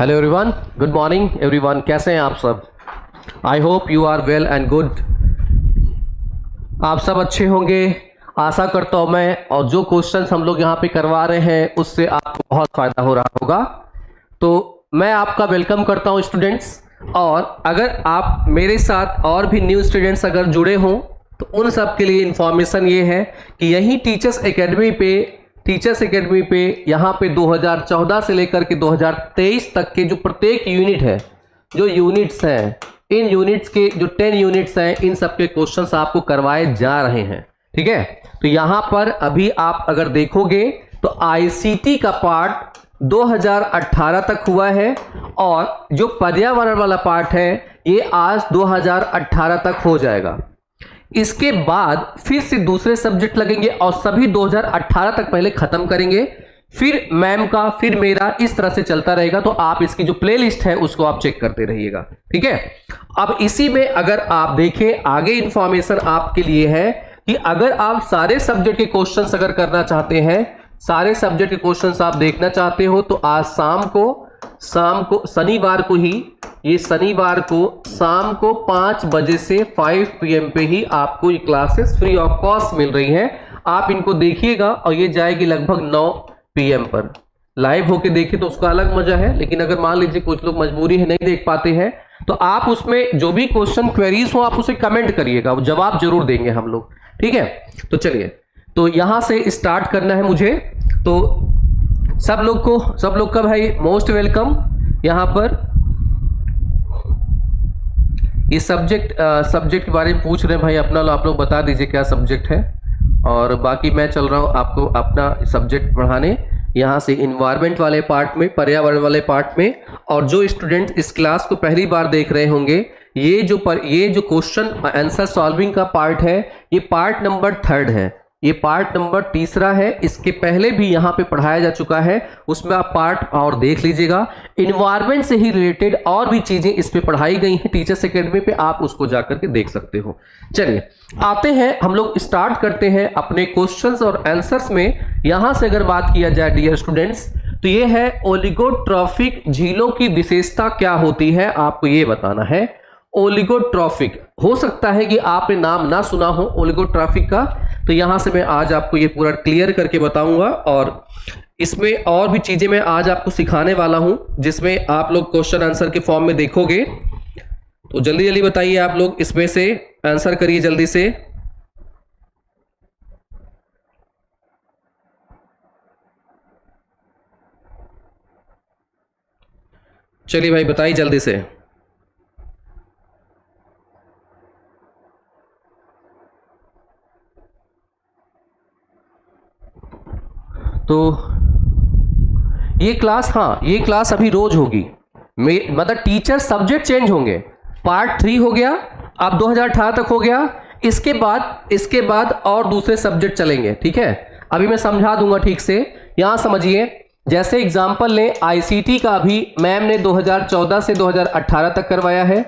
Hello everyone, good morning everyone. कैसे हैं आप सब? I hope you are well and good. आप सब अच्छे होंगे आशा करता हूँ मैं, और जो क्वेश्चंस हम लोग यहाँ पे करवा रहे हैं उससे आपको बहुत फायदा हो रहा होगा। तो मैं आपका वेलकम करता हूँ स्टूडेंट्स, और अगर आप मेरे साथ और भी न्यू स्टूडेंट्स अगर जुड़े हों तो उन सब के लिए इंफॉर्मेशन ये है कि यही टीचर्स एकेडमी पे यहाँ पे 2014 से लेकर के 2023 तक के जो प्रत्येक यूनिट है, जो यूनिट्स हैं, इन यूनिट्स के जो 10 यूनिट्स हैं, इन सब के क्वेश्चंस आपको करवाए जा रहे हैं। ठीक है, तो यहाँ पर अभी आप अगर देखोगे तो आईसीटी का पार्ट 2018 तक हुआ है, और जो पर्यावरण वाला पार्ट है ये आज 2018 तक हो जाएगा। इसके बाद फिर से दूसरे सब्जेक्ट लगेंगे और सभी 2018 तक पहले खत्म करेंगे, फिर मैम का, फिर मेरा, इस तरह से चलता रहेगा। तो आप इसकी जो प्लेलिस्ट है उसको आप चेक करते रहिएगा। ठीक है, अब इसी में अगर आप देखें, आगे इंफॉर्मेशन आपके लिए है कि अगर आप सारे सब्जेक्ट के क्वेश्चंस अगर करना चाहते हैं, सारे सब्जेक्ट के क्वेश्चंस आप देखना चाहते हो, तो आज शाम को शनिवार को ही, ये शनिवार को शाम को 5 बजे से 5 PM पे ही आपको ये क्लासेस फ्री ऑफ कॉस्ट मिल रही हैं। आप इनको देखिएगा और ये जाएगी लगभग 9 PM पर। लाइव होके देखें तो उसका अलग मजा है, लेकिन अगर मान लीजिए कुछ लोग मजबूरी है नहीं देख पाते हैं, तो आप उसमें जो भी क्वेश्चन क्वेरीज हो आप उसे कमेंट करिएगा, जवाब जरूर देंगे हम लोग। ठीक है, तो चलिए, तो यहां से स्टार्ट करना है मुझे। तो सब लोग का भाई मोस्ट वेलकम। यहां पर ये सब्जेक्ट के बारे में पूछ रहे हैं भाई, अपना आप लोग बता दीजिए क्या सब्जेक्ट है, और बाकी मैं चल रहा हूं आपको अपना सब्जेक्ट पढ़ाने, यहाँ से इन्वायरमेंट वाले पार्ट में, पर्यावरण वाले पार्ट में। और जो स्टूडेंट इस क्लास को पहली बार देख रहे होंगे, ये जो क्वेश्चन आंसर सॉल्विंग का पार्ट है, ये पार्ट नंबर 3 है, ये पार्ट नंबर 3 है। इसके पहले भी यहाँ पे पढ़ाया जा चुका है, उसमें आप पार्ट और देख लीजिएगा। इन्वायरमेंट से ही रिलेटेड और भी चीजें इस पे पढ़ाई गई हैं टीचर्स एकेडमी पे, आप उसको जाकर के देख सकते हो। चलिए आते हैं, हम लोग स्टार्ट करते हैं अपने क्वेश्चंस और आंसर्स में। यहां से अगर बात किया जाए डियर स्टूडेंट्स, तो ये है ओलिगोट्रॉफिक झीलों की विशेषता क्या होती है, आपको ये बताना है। ओलिगोट्रॉफिक, हो सकता है कि आपने नाम ना सुना हो ओलिगोट्रॉफिक का, तो यहां से मैं आज आपको ये पूरा क्लियर करके बताऊंगा, और इसमें और भी चीजें मैं आज आपको सिखाने वाला हूं, जिसमें आप लोग क्वेश्चन आंसर के फॉर्म में देखोगे। तो जल्दी जल्दी बताइए, आप लोग इसमें से आंसर करिए जल्दी से। चलिए भाई बताइए जल्दी से। तो ये क्लास, हाँ ये क्लास अभी रोज होगी, मतलब टीचर सब्जेक्ट चेंज होंगे। पार्ट 3 हो गया, अब 2018 तक हो गया, इसके बाद और दूसरे सब्जेक्ट चलेंगे। ठीक है, अभी मैं समझा दूंगा ठीक से। यहां समझिए, जैसे एग्जांपल लें, आईसीटी का अभी मैम ने 2014 से 2018 तक करवाया है,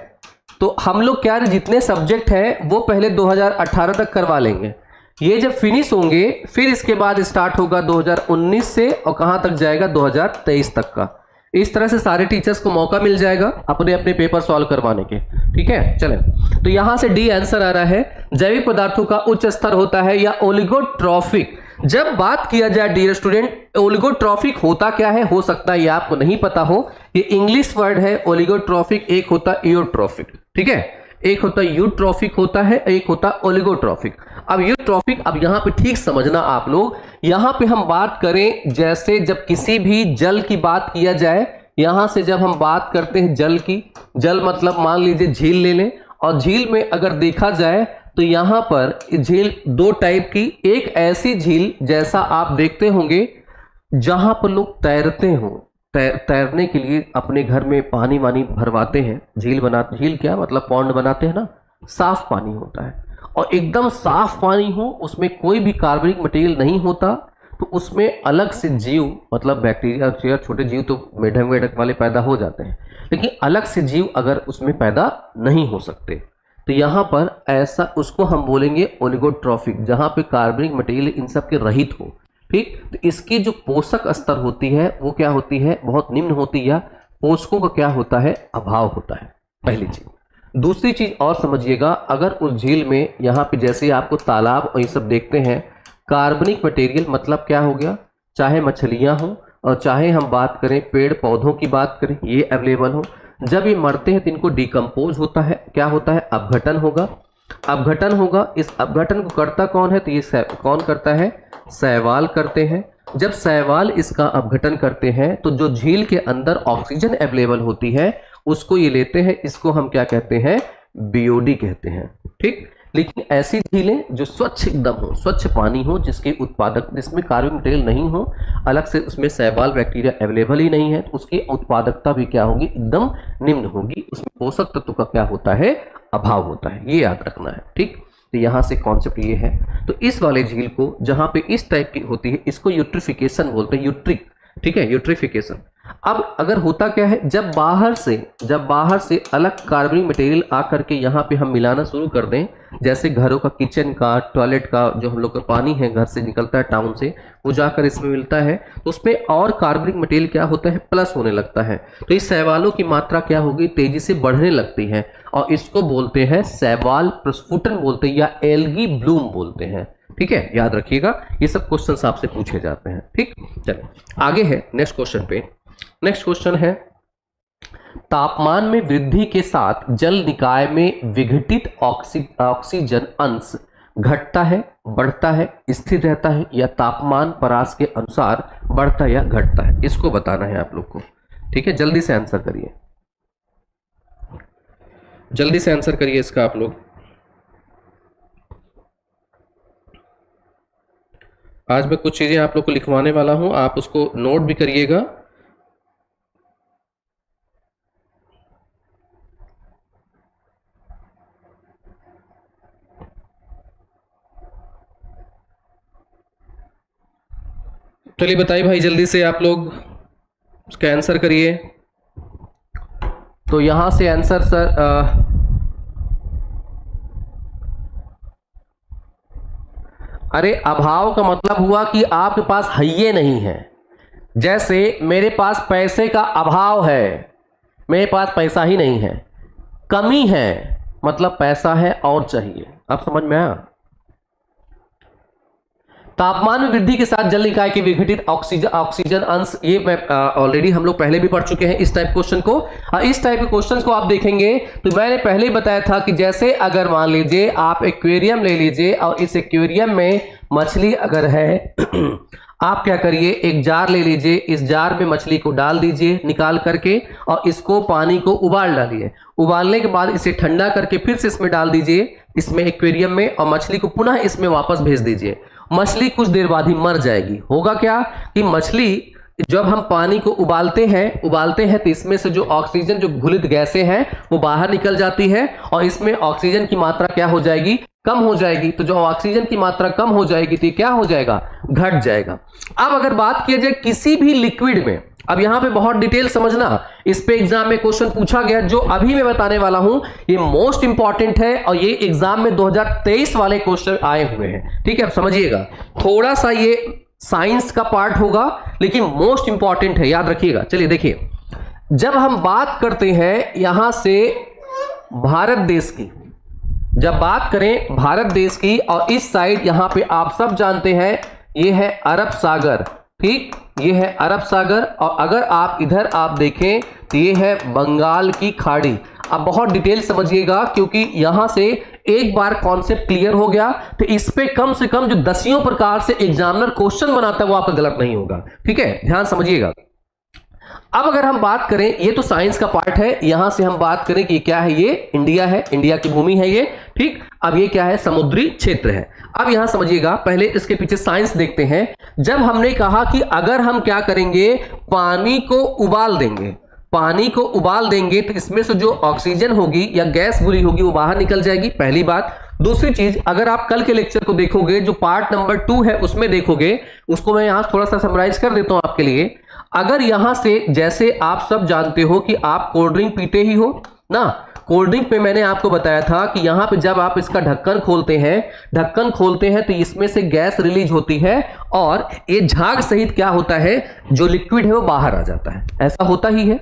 तो हम लोग क्या जितने सब्जेक्ट हैं वो पहले 2018 तक करवा लेंगे। ये जब फिनिश होंगे फिर इसके बाद स्टार्ट होगा 2019 से, और कहां तक जाएगा 2023 तक का। इस तरह से सारे टीचर्स को मौका मिल जाएगा अपने अपने पेपर सॉल्व करवाने के। ठीक है, चलें, तो यहां से डी आंसर आ रहा है, जैविक पदार्थों का उच्च स्तर होता है या ओलिगोट्रॉफिक। जब बात किया जाए डियर स्टूडेंट, ओलिगोट्रॉफिक होता क्या है, हो सकता है ये आपको नहीं पता हो, ये इंग्लिश वर्ड है ओलिगोट्रॉफिक, एक होता यूट्रॉफिक। ठीक है, एक होता यूट्रॉफिक होता है, एक होता ओलिगोट्रॉफिक। अब यूट्रॉफिक, अब यहां पे ठीक समझना आप लोग, यहां पे हम बात करें, जैसे जब किसी भी जल की बात किया जाए, यहां से जब हम बात करते हैं जल की, जल मतलब मान लीजिए झील ले लें, और झील में अगर देखा जाए तो यहां पर झील 2 टाइप की, एक ऐसी झील जैसा आप देखते होंगे जहां पर लोग तैरते हो, तैरने के लिए अपने घर में पानी वानी भरवाते हैं, झील क्या मतलब पॉन्ड बनाते हैं ना, साफ पानी होता है, और एकदम साफ पानी हो, उसमें कोई भी कार्बनिक मटेरियल नहीं होता, तो उसमें अलग से जीव, मतलब बैक्टीरिया, छोटे जीव तो मेढक वाले पैदा हो जाते हैं, लेकिन अलग से जीव अगर उसमें पैदा नहीं हो सकते, तो यहाँ पर ऐसा उसको हम बोलेंगे ओलिगोट्रॉफिक, जहाँ पे कार्बनिक मटेरियल इन सब के रहित हो। ठीक, तो इसकी जो पोषक स्तर होती है वो क्या होती है, बहुत निम्न होती है, पोषकों का क्या होता है, अभाव होता है, पहली चीज। दूसरी चीज और समझिएगा, अगर उस झील में यहाँ पे जैसे आपको तालाब और ये सब देखते हैं, कार्बनिक मटेरियल मतलब क्या हो गया, चाहे मछलियां हो और चाहे हम बात करें पेड़ पौधों की बात करें, ये अवेलेबल हो। जब ये मरते हैं तो इनको डिकम्पोज होता है, क्या होता है, अपघटन होगा। अपघटन होगा, इस अपघटन को करता कौन है, तो ये कौन करता है, शैवाल करते हैं। जब शैवाल इसका अपघटन करते हैं तो जो झील के अंदर ऑक्सीजन अवेलेबल होती है उसको ये लेते हैं, इसको हम क्या कहते हैं, बीओडी कहते हैं, ठीक। लेकिन ऐसी झीलें जो स्वच्छ एकदम हो, स्वच्छ पानी हो, जिसके उत्पादक, जिसमें कार्बन मटेरियल नहीं हो, अलग से उसमें शैवाल बैक्टीरिया अवेलेबल ही नहीं है, तो उसकी उत्पादकता भी क्या होगी, एकदम निम्न होगी, उसमें पोषक तत्व का क्या होता है, अभाव होता है, ये याद रखना है, ठीक। तो यहाँ से कॉन्सेप्ट ये है। तो इस वाले झील को जहाँ पे इस टाइप की होती है इसको यूट्रिफिकेशन बोलते हैं, यूट्रिक, ठीक है, यूट्रिफिकेशन। अब अगर होता क्या है, जब बाहर से अलग कार्बनिक मटेरियल आकर के यहाँ पे हम मिलाना शुरू कर दें, जैसे घरों का, किचन का, टॉयलेट का जो हम लोग का पानी है घर से निकलता है टाउन से, वो जाकर इसमें मिलता है, तो उसमें और कार्बनिक मटेरियल क्या होता है, प्लस होने लगता है। तो इस शैवालों की मात्रा क्या होगी, तेजी से बढ़ने लगती है और इसको बोलते हैं शैवाल प्रस्फुटन बोलते हैं या एल्गी ब्लूम बोलते हैं, ठीक है, याद रखिएगा। ये सब क्वेश्चन आपसे पूछे जाते हैं, ठीक। चलिए आगे है नेक्स्ट क्वेश्चन पे। नेक्स्ट क्वेश्चन है, तापमान में वृद्धि के साथ जल निकाय में विघटित ऑक्सीजन अंश घटता है, बढ़ता है, स्थिर रहता है या तापमान परास के अनुसार बढ़ता या घटता है, इसको बताना है आप लोग को, ठीक है। जल्दी से आंसर करिए, जल्दी से आंसर करिए इसका आप लोग। आज मैं कुछ चीजें आप लोग को लिखवाने वाला हूं, आप उसको नोट भी करिएगा। चलिए बताइए भाई, जल्दी से आप लोग उसका आंसर करिए। तो यहां से आंसर सर अरे अभाव का मतलब हुआ कि आपके पास है ये नहीं है। जैसे मेरे पास पैसे का अभाव है, मेरे पास पैसा ही नहीं है, कमी है मतलब पैसा है और चाहिए, आप समझ में आया। तापमान में वृद्धि के साथ जल निकाय के विघटित ऑक्सीजन अंश, ये ऑलरेडी हम लोग पहले भी पढ़ चुके हैं इस टाइप क्वेश्चन को। इस टाइप के क्वेश्चन को आप देखेंगे तो मैंने पहले ही बताया था कि जैसे अगर मान लीजिए आप एक्वेरियम ले लीजिए और इस एक्वेरियम में मछली अगर है आप क्या करिए, एक जार ले लीजिए, इस जार में मछली को डाल दीजिए निकाल करके और इसको पानी को उबाल डालिए। उबालने के बाद इसे ठंडा करके फिर से इसमें डाल दीजिए, इसमें एक्वेरियम में, और मछली को पुनः इसमें वापस भेज दीजिए। मछली कुछ देर बाद ही मर जाएगी। होगा क्या कि मछली जब हम पानी को उबालते हैं तो इसमें से जो ऑक्सीजन, जो घुलित गैसें हैं वो बाहर निकल जाती है और इसमें ऑक्सीजन की मात्रा क्या हो जाएगी, कम हो जाएगी। तो जो ऑक्सीजन की मात्रा कम हो जाएगी तो क्या हो जाएगा, घट जाएगा। अब अगर बात किया जाए किसी भी लिक्विड में, अब यहां पे बहुत डिटेल समझना, इस पे एग्जाम में क्वेश्चन पूछा गया, जो अभी मैं बताने वाला हूं ये मोस्ट इंपॉर्टेंट है और ये एग्जाम में 2023 वाले क्वेश्चन आए हुए हैं, ठीक है। अब समझिएगा, थोड़ा सा ये साइंस का पार्ट होगा लेकिन मोस्ट इंपॉर्टेंट है, याद रखिएगा। चलिए देखिए, जब हम बात करते हैं यहां से भारत देश की, जब बात करें भारत देश की, और इस साइड यहां पे आप सब जानते हैं ये है अरब सागर, ठीक, ये है अरब सागर, और अगर आप इधर आप देखें तो ये है बंगाल की खाड़ी। अब बहुत डिटेल समझिएगा क्योंकि यहां से एक बार कॉन्सेप्ट क्लियर हो गया तो इस पे कम से कम जो दसियों प्रकार से एग्जामिनर क्वेश्चन बनाता है वो आपका गलत नहीं होगा, ठीक है, ध्यान समझिएगा। अब अगर हम बात करें, ये तो साइंस का पार्ट है, यहां से हम बात करें कि क्या है, ये इंडिया है, इंडिया की भूमि है ये, ठीक। अब ये क्या है, समुद्री क्षेत्र है। अब यहां समझिएगा, पहले इसके पीछे साइंस देखते हैं। जब हमने कहा कि अगर हम क्या करेंगे, पानी को उबाल देंगे, पानी को उबाल देंगे तो इसमें से जो ऑक्सीजन होगी या गैस घुली होगी वो बाहर निकल जाएगी, पहली बात। दूसरी चीज, अगर आप कल के लेक्चर को देखोगे, जो पार्ट नंबर 2 है उसमें देखोगे, उसको मैं यहां थोड़ा सा समराइज कर देता हूं आपके लिए। अगर यहां से, जैसे आप सब जानते हो कि आप कोल्ड ड्रिंक पीते ही हो ना, कोल्ड ड्रिंक पे मैंने आपको बताया था कि यहां पे जब आप इसका ढक्कन खोलते हैं तो इसमें से गैस रिलीज होती है और ये झाग सहित क्या होता है, जो लिक्विड है वो बाहर आ जाता है, ऐसा होता ही है।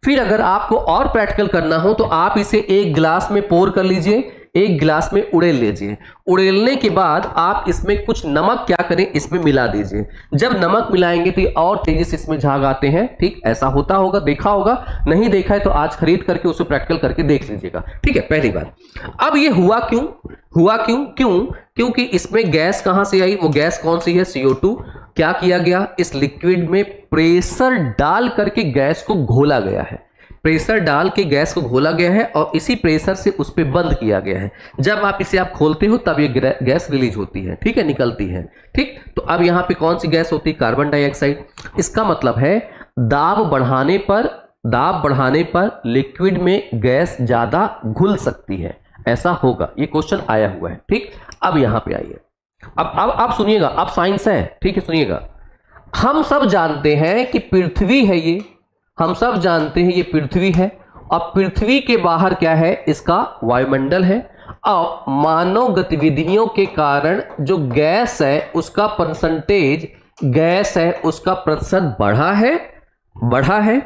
फिर अगर आपको और प्रैक्टिकल करना हो तो आप इसे एक गिलास में पोर कर लीजिए, एक गिलास में उड़ेल लीजिए। उड़ेलने के बाद आप इसमें कुछ नमक क्या करें, इसमें मिला दीजिए। जब नमक मिलाएंगे तो और तेजी से इसमें झाग आते हैं। ठीक, ऐसा होता होगा, देखा होगा, नहीं देखा है तो आज खरीद करके उसे प्रैक्टिकल करके देख लीजिएगा। ठीक है, पहली बात। अब ये हुआ क्यों, क्योंकि इसमें गैस कहां से आई, वो गैस कौन सी है, CO2। क्या किया गया, इस लिक्विड में प्रेशर डाल करके गैस को घोला गया है, प्रेशर डाल के गैस को घोला गया है और इसी प्रेशर से उस पर बंद किया गया है। जब आप इसे खोलते हो तब ये गैस रिलीज होती है, ठीक है, निकलती है। ठीक, तो अब यहां पे कौन सी गैस होती है, कार्बन डाइऑक्साइड। इसका मतलब है दाब बढ़ाने पर लिक्विड में गैस ज्यादा घुल सकती है, ऐसा होगा। ये क्वेश्चन आया हुआ है। ठीक, अब यहां पे आइए, अब सुनिएगा, अब साइंस है, ठीक है, सुनिएगा। हम सब जानते हैं कि पृथ्वी है, ये हम सब जानते हैं ये पृथ्वी है और पृथ्वी के बाहर क्या है, इसका वायुमंडल है। और मानव गतिविधियों के कारण जो गैस है उसका प्रतिशत बढ़ा है,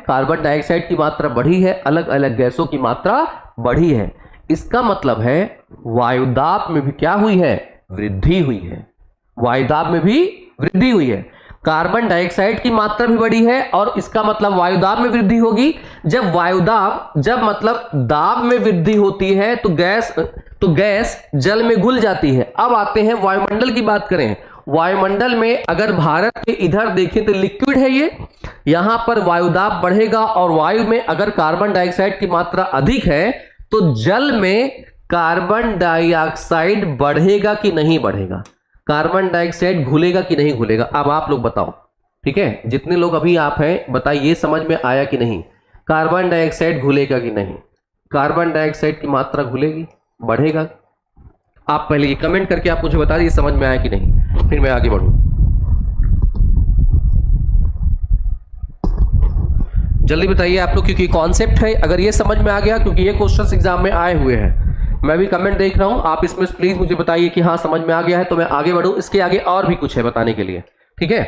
कार्बन डाइऑक्साइड की मात्रा बढ़ी है, अलग अलग गैसों की मात्रा बढ़ी है। इसका मतलब है वायुदाब में भी क्या हुई है, वृद्धि हुई है, वायुदाब में भी वृद्धि हुई है। कार्बन डाइऑक्साइड की मात्रा भी बढ़ी है और इसका मतलब वायुदाब में वृद्धि होगी। जब मतलब दाब में वृद्धि होती है तो गैस जल में घुल जाती है। अब आते हैं वायुमंडल की बात करें। वायुमंडल में अगर भारत के इधर देखें तो लिक्विड है ये, यहां पर वायुदाब बढ़ेगा और वायु में अगर कार्बन डाइऑक्साइड की मात्रा अधिक है तो जल में कार्बन डाइऑक्साइड बढ़ेगा कि नहीं बढ़ेगा, कार्बन डाइऑक्साइड घुलेगा कि नहीं घुलेगा। अब आप लोग बताओ, ठीक है, जितने लोग अभी आप हैं बताइए, ये समझ में आया कि नहीं, कार्बन डाइऑक्साइड घुलेगा कि नहीं, कार्बन डाइऑक्साइड की मात्रा घुलेगी, बढ़ेगा। आप पहले ये कमेंट करके आप मुझे बता दीजिए समझ में आया कि नहीं, फिर मैं आगे बढ़ूं। जल्दी बताइए आप लोग, क्योंकि कॉन्सेप्ट है, अगर ये समझ में आ गया, क्योंकि ये क्वेश्चन एग्जाम में आए हुए हैं, मैं भी कमेंट देख रहा हूं, आप इसमें प्लीज मुझे बताइए कि हाँ समझ में आ गया है, तो मैं आगे बढ़ूं। इसके आगे और भी कुछ है बताने के लिए, ठीक है।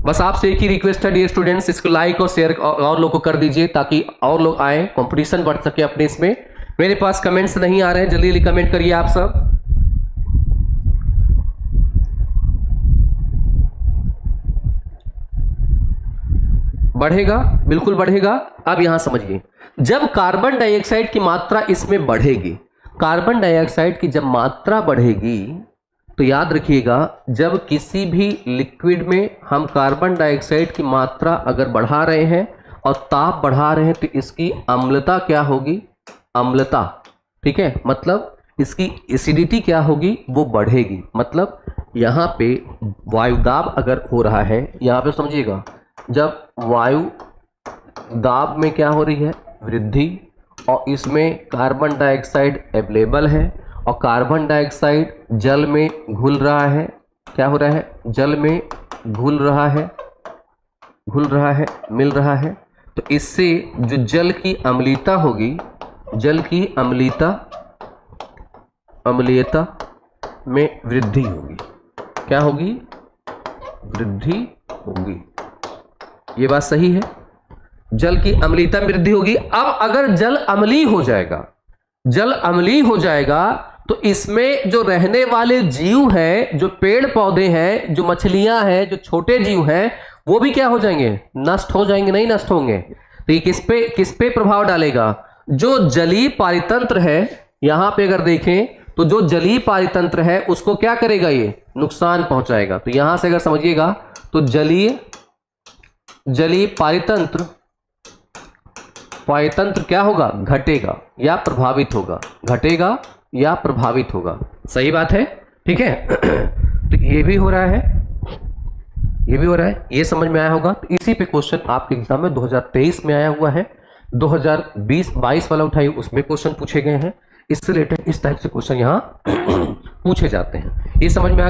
बस आपसे एक ही रिक्वेस्ट है डियर स्टूडेंट्स, इसको लाइक और शेयर और लोगों को कर दीजिए ताकि और लोग आए, कंपटीशन बढ़ सके अपने इसमें। मेरे पास कमेंट्स नहीं आ रहे हैं, जल्दी जल्दी कमेंट करिए आप सब। बढ़ेगा, बिल्कुल बढ़ेगा। अब यहां समझिए, जब कार्बन डाइऑक्साइड की मात्रा इसमें बढ़ेगी, कार्बन डाइऑक्साइड की जब मात्रा बढ़ेगी तो याद रखिएगा, जब किसी भी लिक्विड में हम कार्बन डाइऑक्साइड की मात्रा अगर बढ़ा रहे हैं और ताप बढ़ा रहे हैं तो इसकी अम्लता क्या होगी, अम्लता, ठीक है, मतलब इसकी एसिडिटी क्या होगी, वो बढ़ेगी। मतलब यहां पे वायुदाब अगर हो रहा है, यहां पे समझिएगा, जब वायु दाब में क्या हो रही है, वृद्धि, और इसमें कार्बन डाइऑक्साइड अवेलेबल है और कार्बन डाइऑक्साइड जल में घुल रहा है, क्या हो रहा है, जल में घुल रहा है, मिल रहा है, तो इससे जो जल की अम्लीयता होगी, जल की अम्लीयता में वृद्धि होगी। क्या होगी, वृद्धि होगी। ये बात सही है, जल की अम्लीयता में वृद्धि होगी। अब अगर जल अम्लीय हो जाएगा तो इसमें जो रहने वाले जीव हैं, जो पेड़ पौधे हैं, जो मछलियां हैं, जो छोटे जीव हैं, वो भी क्या हो जाएंगे, नष्ट हो जाएंगे, नहीं नष्ट होंगे। तो ये किस पे प्रभाव डालेगा, जो जलीय पारितंत्र है, यहां पे अगर देखें तो जो जलीय पारितंत्र है उसको क्या करेगा, ये नुकसान पहुंचाएगा। तो यहां से अगर समझिएगा तो जलीय पारितंत्र क्या होगा, घटेगा या प्रभावित होगा, घटेगा या प्रभावित होगा। सही बात है, ठीक है। तो ये भी हो रहा है, ये समझ में आया होगा। तो इसी पे क्वेश्चन आपके एग्जाम में 2023 में आया हुआ है, 2020-22 वाला उठाइए, उसमें क्वेश्चन पूछे गए हैं। इससे रिलेटेड इस टाइप से क्वेश्चन यहाँ पूछे जाते हैं। ये समझ में आ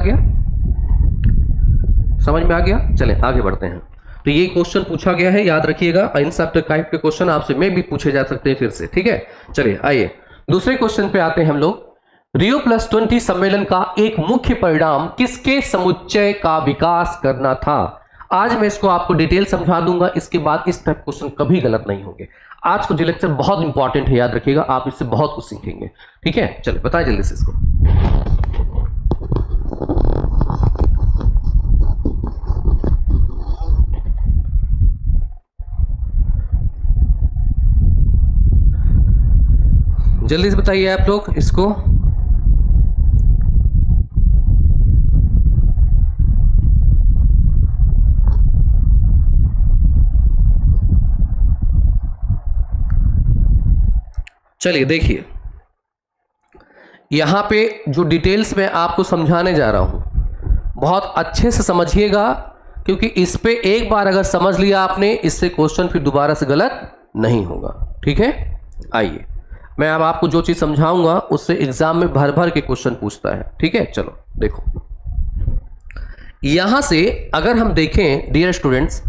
गया, चलें आगे बढ़ते हैं। तो ये क्वेश्चन पूछा गया है, याद रखिएगा। इन सब टाइप के क्वेश्चन आपसे में भी पूछे जा सकते हैं फिर से, ठीक है। चलिए आइए दूसरे क्वेश्चन पे आते हैं हम लोग। रियो प्लस 20 सम्मेलन का एक मुख्य परिणाम किसके समुच्चय का विकास करना था। आज मैं इसको आपको डिटेल समझा दूंगा, इसके बाद इस टाइप क्वेश्चन कभी गलत नहीं होंगे। आज को जो लेक्चर बहुत इंपॉर्टेंट है, याद रखिएगा, आप इससे बहुत कुछ सीखेंगे। ठीक है, चलो बताएं जल्दी से इसको। जल्दी से बताइए आप लोग इसको। चलिए देखिए, यहां पे जो डिटेल्स मैं आपको समझाने जा रहा हूं बहुत अच्छे से समझिएगा, क्योंकि इस पे एक बार अगर समझ लिया आपने, इससे क्वेश्चन फिर दोबारा से गलत नहीं होगा। ठीक है, आइए मैं अब आपको जो चीज समझाऊंगा उससे एग्जाम में भर भर के क्वेश्चन पूछता है। ठीक है, चलो देखो, यहां से अगर हम देखें डियर स्टूडेंट्स,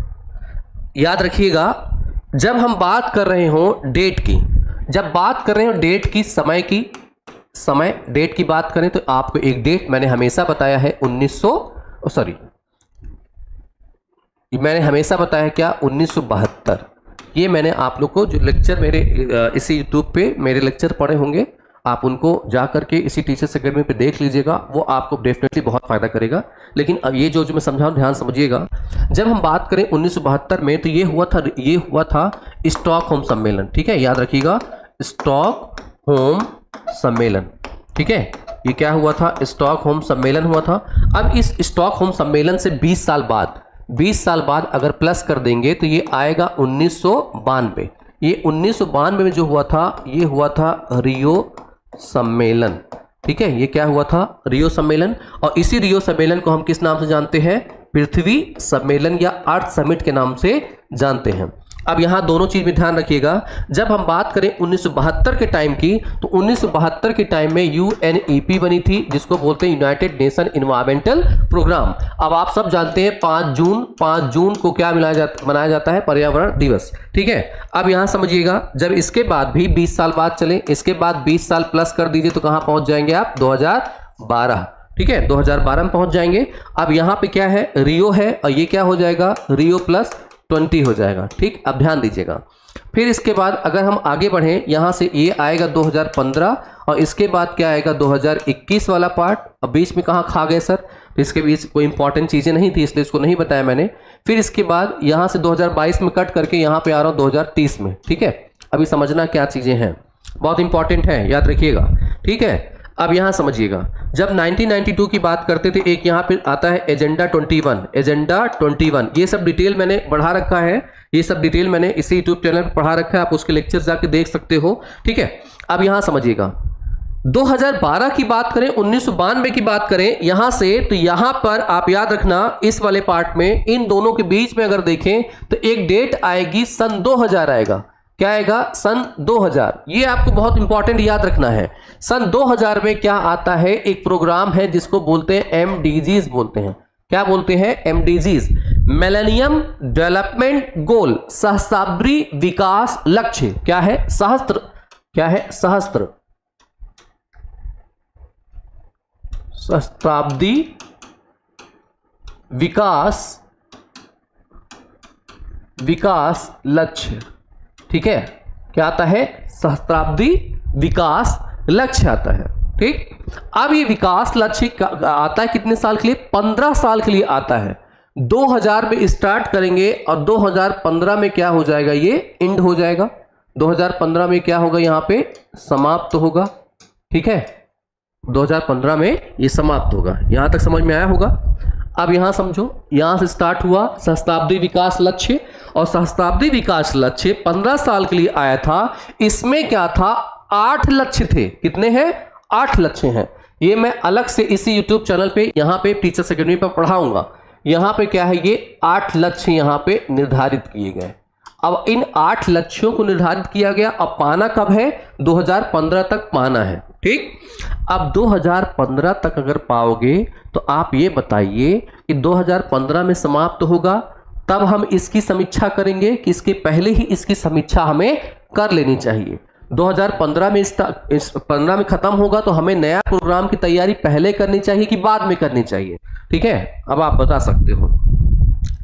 याद रखिएगा, जब हम बात कर रहे हो डेट की, जब बात कर रहे हो डेट की, समय की, समय डेट की बात करें तो आपको एक डेट मैंने हमेशा बताया है 1972। ये मैंने आप लोग को जो लेक्चर मेरे इसी यूट्यूब पे मेरे लेक्चर पढ़े होंगे, आप उनको जा करके इसी टीचर्स अकेडमी पे देख लीजिएगा, वो आपको डेफिनेटली बहुत फायदा करेगा। लेकिन अब ये जो मैं समझाऊं ध्यान समझिएगा, जब हम बात करें 1972 में तो ये हुआ था स्टॉकहोम सम्मेलन। ठीक है, याद रखिएगा, स्टॉकहोम सम्मेलन। ठीक है, ये क्या हुआ था, स्टॉकहोम सम्मेलन हुआ था। अब इस स्टॉकहोम सम्मेलन से 20 साल बाद अगर प्लस कर देंगे तो ये आएगा 1992। ये 1992 में जो हुआ था, ये हुआ था रियो सम्मेलन। ठीक है, ये क्या हुआ था, रियो सम्मेलन। और इसी रियो सम्मेलन को हम किस नाम से जानते हैं, पृथ्वी सम्मेलन या अर्थ समिट के नाम से जानते हैं। अब यहां दोनों चीज में ध्यान रखिएगा, जब हम बात करें 1972 के टाइम की, तो 1972 के टाइम में यूएनईपी बनी थी, जिसको बोलते हैं यूनाइटेड नेशन इन्वायरमेंटल प्रोग्राम। अब आप सब जानते हैं 5 जून को क्या मनाया जाता है, पर्यावरण दिवस। ठीक है, अब यहां समझिएगा, जब इसके बाद भी 20 साल बाद चले, इसके बाद 20 साल प्लस कर दीजिए तो कहां पहुंच जाएंगे आप, 2012। ठीक है, 2012 में पहुंच जाएंगे। अब यहां पे क्या है, रियो है, और ये क्या हो जाएगा, रियो प्लस 20 हो जाएगा। ठीक, अब ध्यान दीजिएगा। फिर इसके बाद अगर हम आगे बढ़ें, यहां से ये आएगा 2015, और इसके बाद क्या आएगा 2021 वाला पार्ट। अब बीच में कहां खा गए सर, तो इसके बीच कोई इंपॉर्टेंट चीजें नहीं थी, इसलिए इसको नहीं बताया मैंने। फिर इसके बाद यहां से 2022 में कट करके यहां पे आ रहा हूं 2030 में। ठीक है, अभी समझना क्या चीजें हैं, बहुत इंपॉर्टेंट है, याद रखिएगा। ठीक है, अब यहां समझिएगा, जब 1992 की बात करते थे, एक यहां पे आता है एजेंडा 21। ये सब डिटेल मैंने बढ़ा रखा है, ये सब डिटेल मैंने इसी यूट्यूब चैनल पर पढ़ा रखा है, आप उसके लेक्चर जाके देख सकते हो। ठीक है, अब यहां समझिएगा, 2012 की बात करें, 1992 की बात करें यहां से, तो यहां पर आप याद रखना, इस वाले पार्ट में इन दोनों के बीच में अगर देखें तो एक डेट आएगी, सन 2000 आएगा। क्या आएगा, सन 2000। ये आपको बहुत इंपॉर्टेंट याद रखना है। सन 2000 में क्या आता है, एक प्रोग्राम है जिसको बोलते हैं एमडीजीज बोलते हैं। क्या बोलते हैं, एमडीजीज, मिलेनियम डेवलपमेंट गोल, सहस्त्राब्दी विकास लक्ष्य। क्या है, सहस्त्राब्दी विकास लक्ष्य। ठीक है, क्या आता है, सहस्त्राब्दी विकास लक्ष्य आता है। ठीक, अब ये विकास लक्ष्य आता है कितने साल के लिए, 15 साल के लिए आता है। 2000 में स्टार्ट करेंगे और 2015 में क्या हो जाएगा, ये एंड हो जाएगा। 2015 में क्या होगा, यहां पे समाप्त होगा। ठीक है, 2015 में ये समाप्त होगा। यहां तक समझ में आया होगा। अब यहां समझो, यहां से स्टार्ट हुआ सहस्त्राब्दी विकास लक्ष्य, और सहस्त्राब्दी विकास लक्ष्य 15 साल के लिए आया था। इसमें क्या था, 8 लक्ष्य थे। कितने हैं, 8 लक्ष्य हैं। ये मैं अलग से इसी यूट्यूब चैनल पे, यहां पे टीचर्स अकेडमी पर पढ़ाऊंगा। यहां पे क्या है, ये 8 लक्ष्य यहां पे निर्धारित किए गए। अब इन 8 लक्ष्यों को निर्धारित किया गया। अब पाना कब है, 2015 तक पाना है। ठीक, अब 2015 तक अगर पाओगे तो आप ये बताइए कि 2015 में समाप्त होगा, तब हम इसकी समीक्षा करेंगे कि इसके पहले ही इसकी समीक्षा हमें कर लेनी चाहिए। 2015 में 15 में खत्म होगा, तो हमें नया प्रोग्राम की तैयारी पहले करनी चाहिए कि बाद में करनी चाहिए? ठीक है, अब आप बता सकते हो।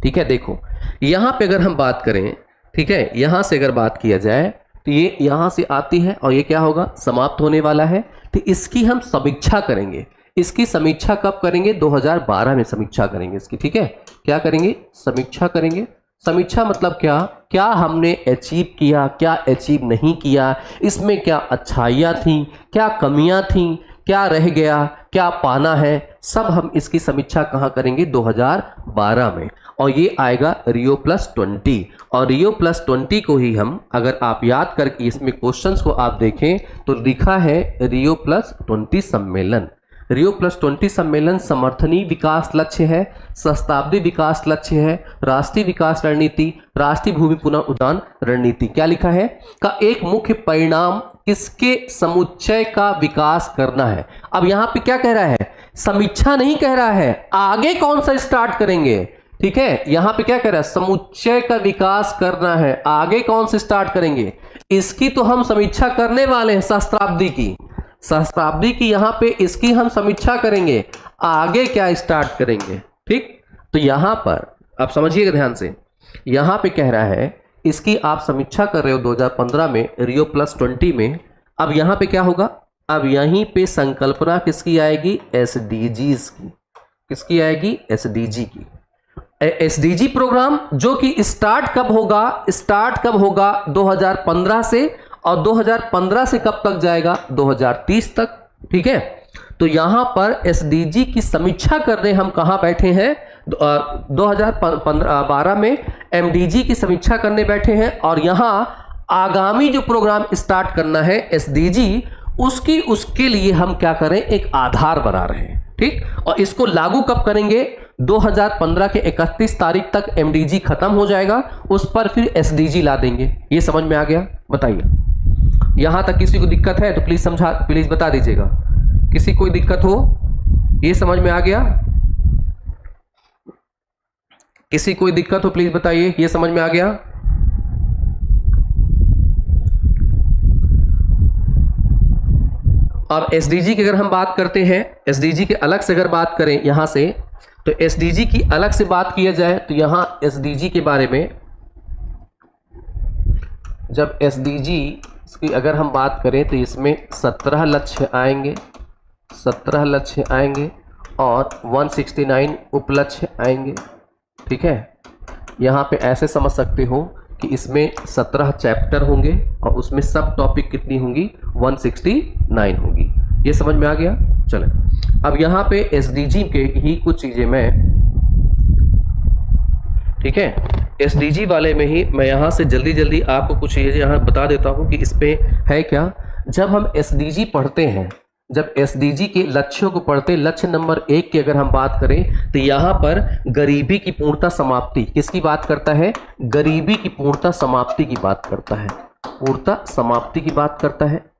ठीक है, देखो यहां पे अगर हम बात करें, ठीक है, यहां से अगर बात किया जाए तो ये यहां से आती है और ये क्या होगा, समाप्त होने वाला है। तो इसकी हम समीक्षा करेंगे। इसकी समीक्षा कब करेंगे? 2012 में समीक्षा करेंगे इसकी। ठीक है, क्या करेंगे? समीक्षा करेंगे। समीक्षा मतलब क्या? क्या हमने अचीव किया, क्या अचीव नहीं किया, इसमें क्या अच्छाइयाँ थी, क्या कमियां थी, क्या रह गया, क्या पाना है, सब हम इसकी समीक्षा कहाँ करेंगे? 2012 में। और ये आएगा रियो प्लस 20। और रियो प्लस 20 को ही हम, अगर आप याद करके इसमें क्वेश्चंस को आप देखें तो लिखा है रियो प्लस 20 सम्मेलन। रियो प्लस 20 सम्मेलन समर्थनीय विकास लक्ष्य है, शताब्दी विकास लक्ष्य है, राष्ट्रीय विकास रणनीति, राष्ट्रीय भूमि पुनरुद्धार रणनीति। क्या लिखा है? का एक मुख्य परिणाम किसके समुच्चय का विकास करना है। अब यहां पे क्या कह रहा है? समीक्षा नहीं कह रहा है, आगे कौन सा स्टार्ट करेंगे। ठीक है, यहां पे क्या कह रहा है? समुच्चय का विकास करना है, आगे कौन से स्टार्ट करेंगे? इसकी तो हम समीक्षा करने वाले हैं, सहस्त्राब्दी की। सहस्त्राब्दी की यहां पे इसकी हम समीक्षा करेंगे, आगे क्या स्टार्ट करेंगे। ठीक, तो यहां पर आप समझिएगा ध्यान से, यहां पे कह रहा है इसकी आप समीक्षा कर रहे हो 2015 में रियो प्लस 20 में। अब यहां पे क्या होगा? अब यहीं पे संकल्पना किसकी आएगी? एसडीजीज की। किसकी आएगी? एसडीजी की। एसडीजी प्रोग्राम जो कि स्टार्ट कब होगा? स्टार्ट कब होगा? 2015 से। और 2015 से कब तक जाएगा? 2030 तक। ठीक है, तो यहां पर एसडीजी की समीक्षा करने हम कहां बैठे हैं? 2012 में एमडीजी की समीक्षा करने बैठे हैं। और यहां आगामी जो प्रोग्राम स्टार्ट करना है एसडीजी, उसके लिए हम क्या करें? एक आधार बना रहे हैं। ठीक, और इसको लागू कब करेंगे? 2015 के 31 तारीख तक एमडीजी खत्म हो जाएगा, उस पर फिर एसडीजी ला देंगे। ये समझ में आ गया? बताइए, यहां तक किसी को दिक्कत है तो प्लीज बता दीजिएगा। किसी कोई दिक्कत हो? ये समझ में आ गया? किसी कोई दिक्कत हो प्लीज बताइए, ये समझ में आ गया? अब एसडीजी की अगर हम बात करते हैं, एसडीजी के अलग से अगर बात करें यहां से, तो एसडीजी की अलग से बात किया जाए तो यहां एसडीजी के बारे में, जब एसडीजी की अगर हम बात करें तो इसमें 17 लक्ष्य आएंगे, 17 लक्ष्य आएंगे और 169 उपलक्ष्य आएंगे। ठीक है, यहाँ पे ऐसे समझ सकते हो कि इसमें 17 चैप्टर होंगे और उसमें सब टॉपिक कितनी होंगी? 169 होगी। ये समझ में आ गया? चले, अब यहाँ पे एसडीजी के ही कुछ चीजें मैं, ठीक है, एसडीजी वाले में ही मैं यहाँ से जल्दी जल्दी आपको कुछ चीजें यहाँ बता देता हूँ कि इस पे है क्या। जब हम एसडीजी पढ़ते हैं, जब एसडीजी के लक्ष्यों को पढ़ते हैं, लक्ष्य नंबर 1 की अगर हम बात करें तो यहाँ पर गरीबी की पूर्णता समाप्ति किसकी बात करता है? गरीबी की पूर्णता समाप्ति की बात करता है। पूर्णता समाप्ति की बात करता है,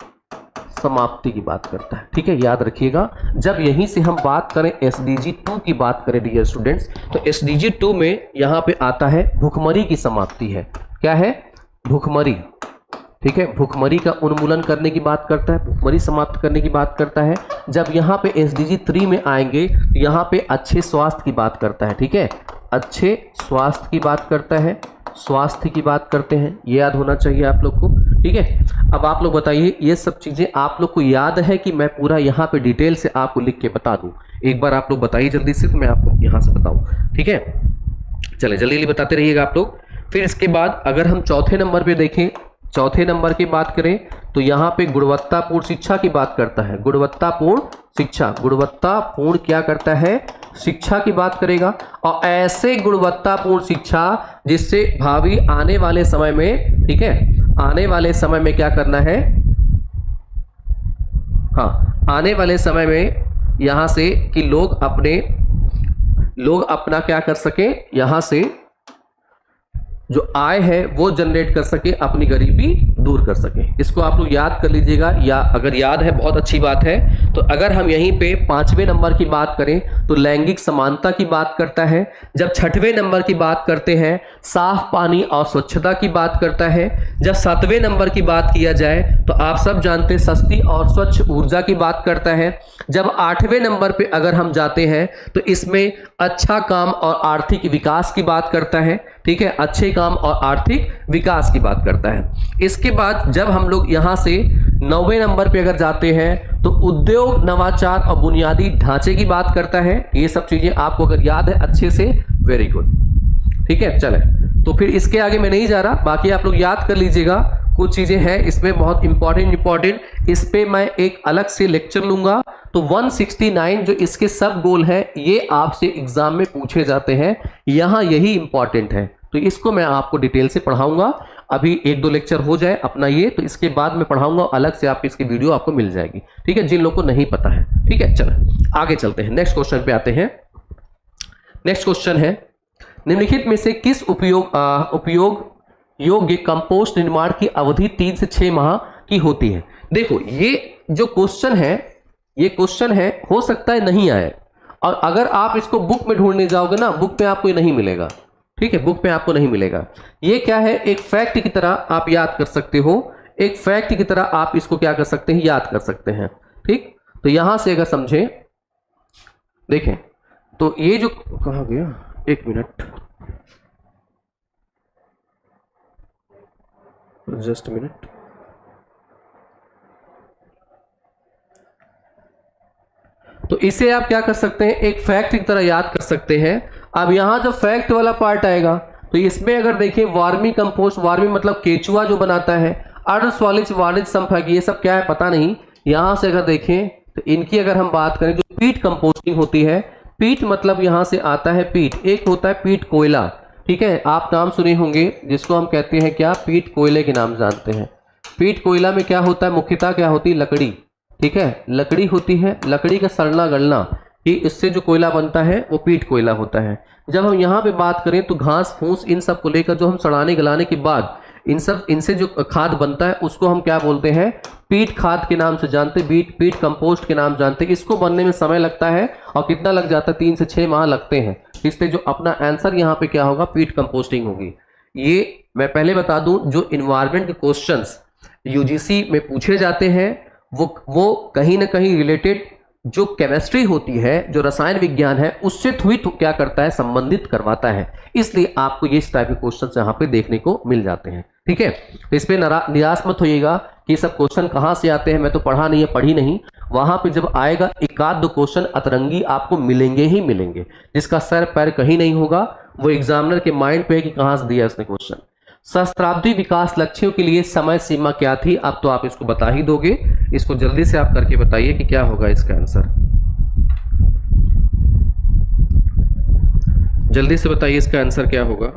समाप्ति की बात करता है। ठीक है, याद रखिएगा। जब यहीं से हम बात करें एसडीजी 2 की बात करें डियर स्टूडेंट्स, तो एसडीजी 2 में यहाँ पे आता है भूखमरी की समाप्ति है। क्या है? भूखमरी। ठीक है, भूखमरी का उन्मूलन करने की बात करता है, भूखमरी समाप्त करने की बात करता है। जब यहाँ पे एसडीजी 3 में आएंगे तो यहाँ पे अच्छे स्वास्थ्य की बात करता है। ठीक है, अच्छे स्वास्थ्य की बात करता है, स्वास्थ्य की बात करते हैं, ये याद होना चाहिए आप लोग को। ठीक है, अब आप लोग बताइए, ये सब चीजें आप लोग को याद है कि मैं पूरा यहाँ पे डिटेल से आपको लिख के बता दूं? एक बार आप लोग बताइए जल्दी से, तो मैं आपको यहाँ से बताऊं। ठीक है, चले जल्दी जल्दी बताते रहिएगा आप लोग। फिर इसके बाद अगर हम चौथे नंबर पे देखें, चौथे नंबर की बात करें तो यहाँ पे गुणवत्तापूर्ण शिक्षा की बात करता है। गुणवत्तापूर्ण शिक्षा, गुणवत्तापूर्ण क्या करता है? शिक्षा की बात करेगा। और ऐसे गुणवत्तापूर्ण शिक्षा जिससे भावी आने वाले समय में, ठीक है, आने वाले समय में क्या करना है? हाँ, आने वाले समय में यहां से कि लोग अपना क्या कर सके, यहां से जो आय है वो जनरेट कर सके, अपनी गरीबी दूर कर सके। इसको आप लोग याद कर लीजिएगा, या अगर याद है बहुत अच्छी बात है। तो अगर हम यहीं पे 5वें नंबर की बात करें तो लैंगिक समानता की बात करता है। जब 6वें नंबर की बात करते हैं साफ पानी और स्वच्छता की बात करता है। जब 7वें नंबर की बात किया जाए तो आप सब जानते हैं सस्ती और स्वच्छ ऊर्जा की बात करता है। जब 8वें नंबर पे अगर हम जाते हैं तो इसमें अच्छा काम और आर्थिक विकास की बात करता है। ठीक है, अच्छे काम और आर्थिक विकास की बात करता है। इसके बाद जब हम लोग यहाँ से 9वें नंबर पे अगर जाते हैं तो उद्योग, नवाचार और बुनियादी ढांचे की बात करता है। ये सब चीजें आपको अगर याद है अच्छे से, वेरी गुड। ठीक है, चले तो फिर इसके आगे मैं नहीं जा रहा, बाकी आप लोग याद कर लीजिएगा। कुछ चीजें हैं इसमें बहुत इंपॉर्टेंट, इस पे मैं एक अलग से लेक्चर लूंगा। तो 169 जो इसके सब गोल है ये आपसे एग्जाम में पूछे जाते हैं, यहां यही इंपॉर्टेंट है। तो इसको मैं आपको डिटेल से पढ़ाऊंगा। अभी 1-2 लेक्चर हो जाए अपना ये, तो इसके बाद मैं पढ़ाऊंगा अलग से, आपकी इसकी वीडियो आपको मिल जाएगी। ठीक है, जिन लोगों को नहीं पता है। ठीक है, चलो आगे चलते हैं, नेक्स्ट क्वेश्चन पे आते हैं। नेक्स्ट क्वेश्चन है निम्नलिखित में से किस उपयोग योग्य कंपोस्ट निर्माण की अवधि 3 से 6 माह की होती है। देखो ये जो क्वेश्चन है, ये क्वेश्चन है, हो सकता है नहीं आए, और अगर आप इसको बुक में ढूंढने जाओगे ना, बुक में आपको ये नहीं मिलेगा। ठीक है, बुक में आपको नहीं मिलेगा। ये क्या है, एक फैक्ट की तरह आप याद कर सकते हो, एक फैक्ट की तरह आप इसको क्या कर सकते हैं, याद कर सकते हैं। ठीक, तो यहां से अगर समझें, देखें तो ये जो कहां गया, 1 मिनट, जस्ट मिनट। तो इसे आप क्या कर सकते हैं, एक फैक्ट की तरह याद कर सकते हैं। अब यहां जो फैक्ट वाला पार्ट आएगा तो इसमें अगर देखिए वार्मी कंपोस्ट, वार्मी मतलब केचुआ जो बनाता है, अर्धस्वालिज, वाणिज्य संपर्क, ये सब क्या है पता नहीं। यहां से अगर देखें तो इनकी अगर हम बात करें, जो पीट कंपोस्टिंग होती है, पीट मतलब यहां से आता है पीट, एक होता है पीट कोयला। ठीक है, आप नाम सुने होंगे जिसको हम कहते हैं क्या, पीट कोयले के नाम जानते हैं। पीट कोयला में क्या होता है, मुख्यतः क्या होती है, लकड़ी। ठीक है, लकड़ी होती है, लकड़ी का सड़ना गलना ही इससे जो कोयला बनता है वो पीट कोयला होता है। जब हम यहाँ पे बात करें तो घास फूस इन सब को लेकर जो हम सड़ाने गलाने के बाद इनसे जो खाद बनता है उसको हम क्या बोलते हैं, पीट खाद के नाम से जानते हैं, पीट कंपोस्ट के नाम जानते हैं। इसको बनने में समय लगता है और कितना लग जाता है, 3 से 6 माह लगते हैं। इसलिए जो अपना आंसर यहाँ पे क्या होगा, पीट कंपोस्टिंग होगी। ये मैं पहले बता दूं, जो इन्वायरमेंट के क्वेश्चंस यूजीसी में पूछे जाते हैं वो कहीं ना कहीं रिलेटेड जो केमिस्ट्री होती है, जो रसायन विज्ञान है, उससे थोड़ी क्या करता है, संबंधित करवाता है। इसलिए आपको ये इस टाइप के क्वेश्चन यहाँ पे देखने को मिल जाते हैं। ठीक है, तो इस पे निराश मत होइएगा कि सब क्वेश्चन कहाँ से आते हैं, मैं तो पढ़ा नहीं है, पढ़ी नहीं। वहां पे जब आएगा 1-2 क्वेश्चन अतरंगी आपको मिलेंगे ही मिलेंगे, जिसका सर पैर कहीं नहीं होगा, वो एग्जामिनर के माइंड पे है कि कहाँ से दिया उसने क्वेश्चन। सहस्त्राब्दी विकास लक्ष्यों के लिए समय सीमा क्या थी, अब तो आप इसको बता ही दोगे। इसको जल्दी से आप करके बताइए कि क्या होगा इसका आंसर, जल्दी से बताइए इसका आंसर क्या होगा।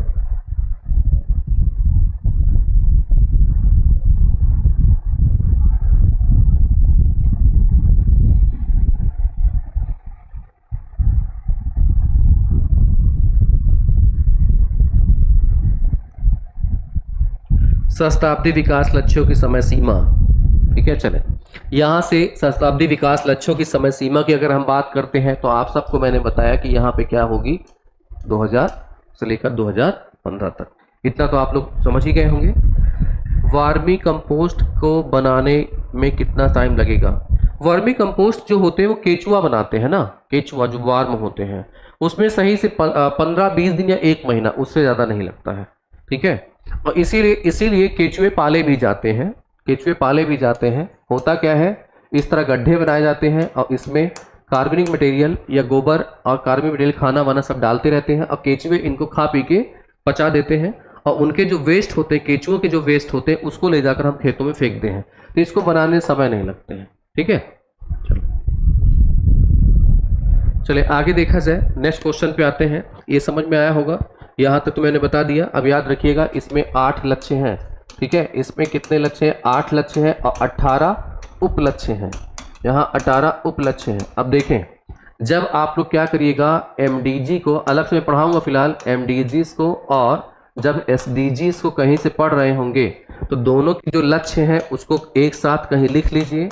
सहस्त्राब्दी विकास लक्ष्यों की समय सीमा। ठीक है, चले यहां से सहस्त्राब्दी विकास लक्ष्यों की समय सीमा की अगर हम बात करते हैं तो आप सबको मैंने बताया कि यहाँ पे क्या होगी, 2000 से लेकर 2015 तक। इतना तो आप लोग समझ ही गए होंगे। वर्मी कंपोस्ट को बनाने में कितना टाइम लगेगा। वर्मी कंपोस्ट जो होते हैं वो केचुआ बनाते हैं ना, केचुआ जो वार्म होते हैं, उसमें सही से 15-20 दिन या 1 महीना, उससे ज़्यादा नहीं लगता है। ठीक है, और इसीलिए केचुए पाले भी जाते हैं, केचुए पाले भी जाते हैं। होता क्या है, इस तरह गड्ढे बनाए जाते हैं और इसमें कार्बनिक मटेरियल या गोबर और कार्बनिक मटेरियल, खाना वाना सब डालते रहते हैं और केचुए इनको खा पी के पचा देते हैं, और उनके जो वेस्ट होते हैं, केचुओं के जो वेस्ट होते हैं, उसको ले जाकर हम खेतों में फेंकते हैं। तो इसको बनाने में समय नहीं लगते हैं। ठीक है, चलिए आगे देखा जाए, नेक्स्ट क्वेश्चन पे आते हैं। ये समझ में आया होगा, यहाँ तक तो मैंने बता दिया। अब याद रखिएगा इसमें 8 लक्ष्य हैं। ठीक है, इसमें कितने लक्ष्य हैं, 8 लक्ष्य हैं और 18 उप लक्ष्य हैं। यहाँ 18 उप लक्ष्य हैं। अब देखें, जब आप लोग क्या करिएगा, एमडीजी को अलग से मैं पढ़ाऊंगा फिलहाल, एमडीजीज को, और जब एसडीजीज को कहीं से पढ़ रहे होंगे तो दोनों के जो लक्ष्य हैं उसको एक साथ कहीं लिख लीजिए,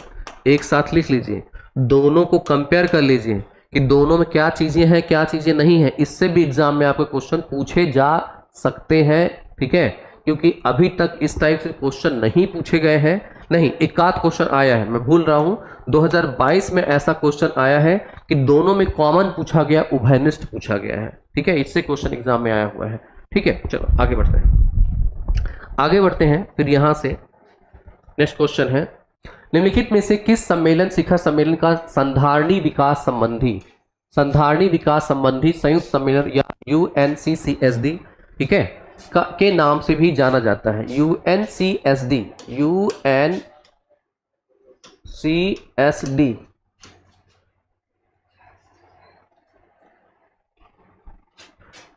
एक साथ लिख लीजिए, दोनों को कंपेयर कर लीजिए कि दोनों में क्या चीज़ें हैं क्या चीज़ें नहीं हैं, इससे भी एग्जाम में आपको क्वेश्चन पूछे जा सकते हैं। ठीक है, क्योंकि अभी तक इस टाइप से क्वेश्चन नहीं पूछे गए हैं। नहीं, एक आध क्वेश्चन आया है, मैं भूल रहा हूँ, 2022 में ऐसा क्वेश्चन आया है कि दोनों में कॉमन पूछा गया, उभयनिष्ठ पूछा गया है। ठीक है, इससे क्वेश्चन एग्जाम में आया हुआ है। ठीक है, चलो आगे बढ़ते हैं, आगे बढ़ते हैं। फिर यहाँ से नेक्स्ट क्वेश्चन है, निम्नलिखित में से किस सम्मेलन शिखर सम्मेलन का संधारणी विकास संबंधी संयुक्त सम्मेलन या UNCCSD, ठीक है, के नाम से भी जाना जाता है। UNCSD